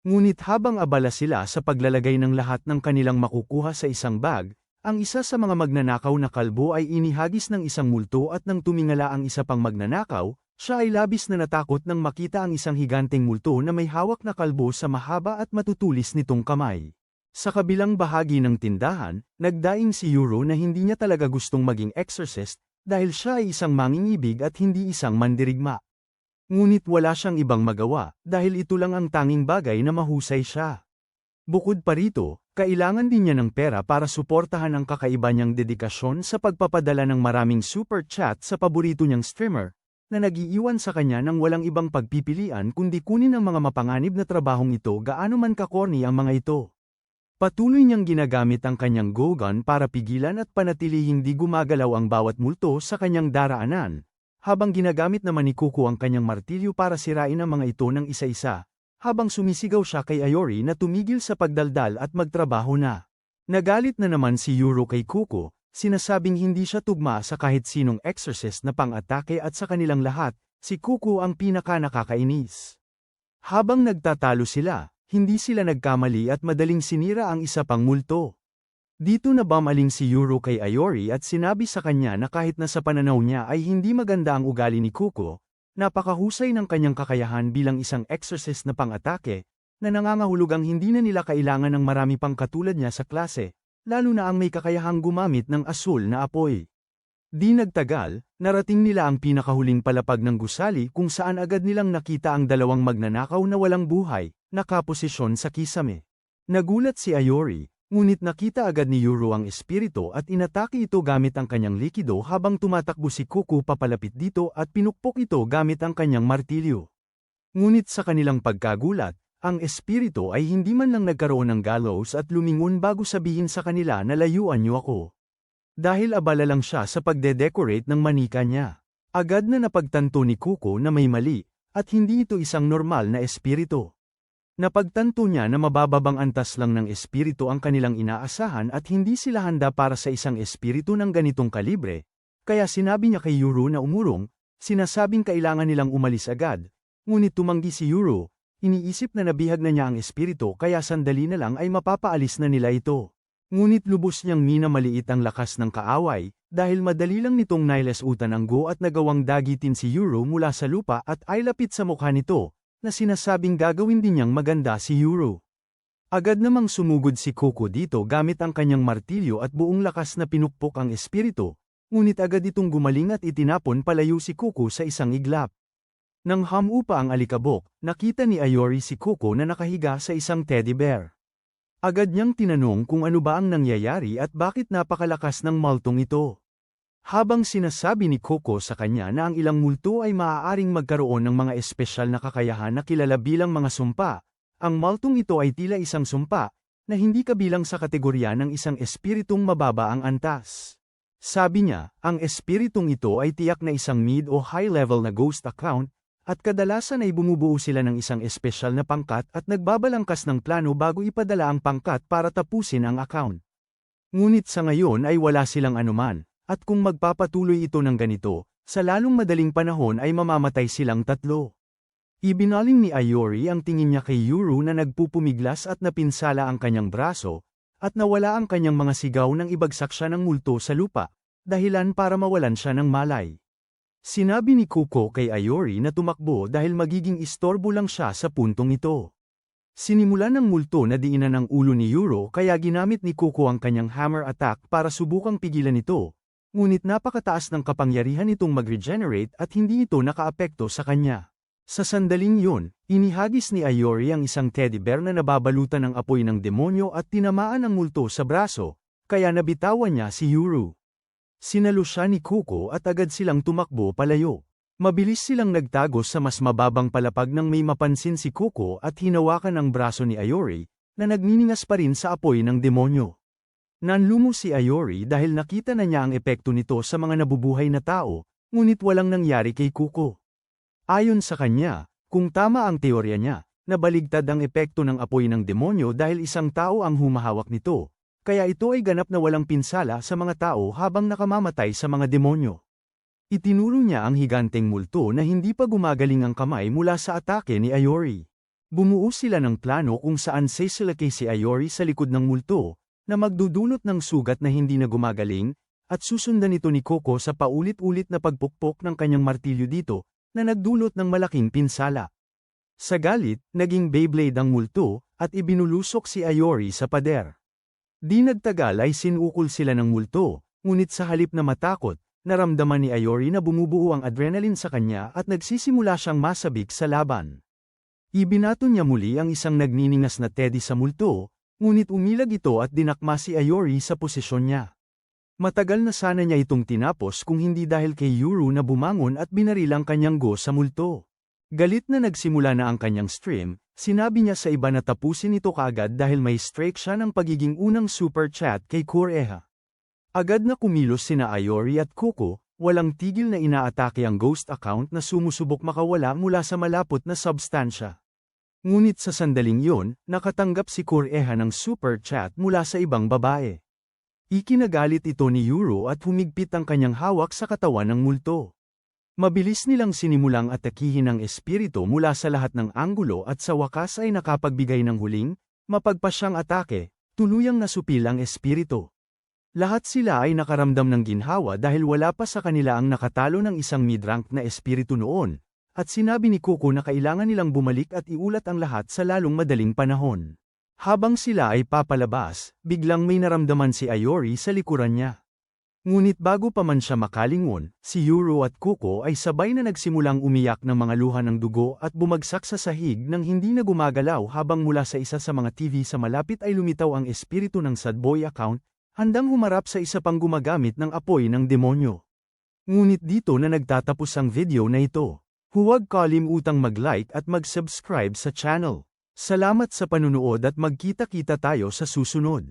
Ngunit habang abala sila sa paglalagay ng lahat ng kanilang makukuha sa isang bag, ang isa sa mga magnanakaw na kalbo ay inihagis ng isang multo at nang tumingala ang isa pang magnanakaw, siya ay labis na natakot nang makita ang isang higanteng multo na may hawak na kalbo sa mahaba at matutulis nitong kamay. Sa kabilang bahagi ng tindahan, nagdaing si Yuro na hindi niya talaga gustong maging exorcist dahil siya ay isang mangingibig at hindi isang mandirigma. Ngunit wala siyang ibang magawa dahil ito lang ang tanging bagay na mahusay siya. Bukod pa rito, kailangan din niya ng pera para suportahan ang kakaiba niyang dedikasyon sa pagpapadala ng maraming super chat sa paborito niyang streamer, na nag-iiwan sa kanya ng walang ibang pagpipilian kundi kunin ang mga mapanganib na trabahong ito gaano man ka-corny ang mga ito. Patuloy niyang ginagamit ang kanyang go-gun para pigilan at panatilihing di gumagalaw ang bawat multo sa kanyang daraanan, habang ginagamit naman ni Kuko ang kanyang martilyo para sirain ang mga ito ng isa-isa, habang sumisigaw siya kay Ayori na tumigil sa pagdaldal at magtrabaho na. Nagalit na naman si Yuro kay Kuko, sinasabing hindi siya tugma sa kahit sinong exorcist na pang-atake at sa kanilang lahat, si Kuko ang pinaka-nakakainis. Habang nagtatalo sila, hindi sila nagkamali at madaling sinira ang isa pang multo. Dito nabamaling si Yuro kay Ayori at sinabi sa kanya na kahit na sa pananaw niya ay hindi maganda ang ugali ni Kuko, napakahusay ng kanyang kakayahan bilang isang exorcist na pang-atake, na nangangahulugang hindi na nila kailangan ng marami pang katulad niya sa klase, lalo na ang may kakayahang gumamit ng asul na apoy. Di nagtagal, narating nila ang pinakahuling palapag ng gusali kung saan agad nilang nakita ang dalawang magnanakaw na walang buhay, nakaposisyon sa kisame. Nagulat si Ayori, ngunit nakita agad ni Yuro ang espiritu at inatake ito gamit ang kanyang likido habang tumatakbo si Kuko papalapit dito at pinukpok ito gamit ang kanyang martilyo. Ngunit sa kanilang pagkagulat, ang espiritu ay hindi man lang nagkaroon ng gallows at lumingon bago sabihin sa kanila na layuan niyo ako. Dahil abala lang siya sa pagde-decorate ng manika niya. Agad na napagtanto ni Kuko na may mali, at hindi ito isang normal na espiritu. Napagtanto niya na mabababang antas lang ng espiritu ang kanilang inaasahan at hindi sila handa para sa isang espiritu ng ganitong kalibre, kaya sinabi niya kay Yuro na umurong, sinasabing kailangan nilang umalis agad, ngunit tumanggi si Yuro, iniisip na nabihag na niya ang espiritu kaya sandali na lang ay mapapaalis na nila ito. Ngunit lubos niyang minamaliit ang lakas ng kaaway, dahil madali lang nitong nailesutan ang go at nagawang dagitin si Yuro mula sa lupa at ay lapit sa mukha nito, na sinasabing gagawin din niyang maganda si Yuro. Agad namang sumugod si Kuko dito gamit ang kanyang martilyo at buong lakas na pinukpok ang espiritu, ngunit agad itong gumaling at itinapon palayo si Kuko sa isang iglap. Nang hamupa ang alikabok, nakita ni Ayori si Kuko na nakahiga sa isang teddy bear. Agad niyang tinanong kung ano ba ang nangyayari at bakit napakalakas ng multong ito. Habang sinasabi ni Kuko sa kanya na ang ilang multo ay maaaring magkaroon ng mga espesyal na kakayahan na kilala bilang mga sumpa, ang multong ito ay tila isang sumpa, na hindi kabilang sa kategorya ng isang espiritong mababa ang antas. Sabi niya, ang espiritong ito ay tiyak na isang mid o high level na ghost account, at kadalasan ay bumubuo sila ng isang espesyal na pangkat at nagbabalangkas ng plano bago ipadala ang pangkat para tapusin ang account. Ngunit sa ngayon ay wala silang anuman. At kung magpapatuloy ito ng ganito, sa lalong madaling panahon ay mamamatay silang tatlo. Ibinaling ni Ayori ang tingin niya kay Yuro na nagpupumiglas at napinsala ang kanyang braso, at nawala ang kanyang mga sigaw nang ibagsak siya ng multo sa lupa, dahilan para mawalan siya ng malay. Sinabi ni Kuko kay Ayori na tumakbo dahil magiging istorbo lang siya sa puntong ito. Sinimulan ng multo na diinan ang ulo ni Yuro kaya ginamit ni Kuko ang kanyang hammer attack para subukang pigilan ito. Ngunit napakataas ng kapangyarihan nitong mag-regenerate at hindi ito nakaapekto sa kanya. Sa sandaling yun, inihagis ni Ayori ang isang teddy bear na nababalutan ng apoy ng demonyo at tinamaan ang multo sa braso, kaya nabitawan niya si Yuro. Sinalo siya ni Kuko at agad silang tumakbo palayo. Mabilis silang nagtagos sa mas mababang palapag nang may mapansin si Kuko at hinawakan ang braso ni Ayori, na nagniningas pa rin sa apoy ng demonyo. Nanlumo si Ayori dahil nakita na niya ang epekto nito sa mga nabubuhay na tao, ngunit walang nangyari kay Kuko. Ayon sa kanya, kung tama ang teorya niya, nabaligtad ang epekto ng apoy ng demonyo dahil isang tao ang humahawak nito, kaya ito ay ganap na walang pinsala sa mga tao habang nakamamatay sa mga demonyo. Itinuro niya ang higanteng multo na hindi pa gumagaling ang kamay mula sa atake ni Ayori. Bumuo sila ng plano kung saan sisilakay si Ayori sa likod ng multo, na magdudulot ng sugat na hindi na gumagaling, at susundan ito ni Coco sa paulit-ulit na pagpukpok ng kanyang martilyo dito, na nagdulot ng malaking pinsala. Sa galit, naging Beyblade ang multo, at ibinulusok si Ayori sa pader. Di nagtagal ay sinukol sila ng multo, ngunit sa halip na matakot, naramdaman ni Ayori na bumubuo ang adrenaline sa kanya at nagsisimula siyang masabik sa laban. Ibinato niya muli ang isang nagniningas na teddy sa multo, ngunit umilag ito at dinakma si Ayori sa posisyon niya. Matagal na sana niya itong tinapos kung hindi dahil kay Yuru na bumangon at binarilang kanyang go sa multo. Galit na nagsimula na ang kanyang stream, sinabi niya sa iba na tapusin ito kaagad dahil may streak siya ng pagiging unang super chat kay Kureha. Agad na kumilos sina Ayori at Coco, walang tigil na inaatake ang ghost account na sumusubok makawala mula sa malapot na substansya. Ngunit sa sandaling yon, nakatanggap si Kureha ng super chat mula sa ibang babae. Ikinagalit ito ni Yuru at humigpit ang kanyang hawak sa katawan ng multo. Mabilis nilang sinimulang atakihin ang espiritu mula sa lahat ng anggulo at sa wakas ay nakapagbigay ng huling, mapagpasyang atake, tuluyang nasupil ang espiritu. Lahat sila ay nakaramdam ng ginhawa dahil wala pa sa kanila ang nakatalo ng isang mid-rank na espiritu noon. At sinabi ni Coco na kailangan nilang bumalik at iulat ang lahat sa lalong madaling panahon. Habang sila ay papalabas, biglang may naramdaman si Ayori sa likuran niya. Ngunit bago pa man siya makalingon, si Yuru at Coco ay sabay na nagsimulang umiyak ng mga luha ng dugo at bumagsak sa sahig nang hindi na gumagalaw habang mula sa isa sa mga TV sa malapit ay lumitaw ang espiritu ng sad boy account, handang humarap sa isa pang gumagamit ng apoy ng demonyo. Ngunit dito na nagtatapos ang video na ito. Huwag kalimutang mag-like at mag-subscribe sa channel. Salamat sa panunood at magkita-kita tayo sa susunod.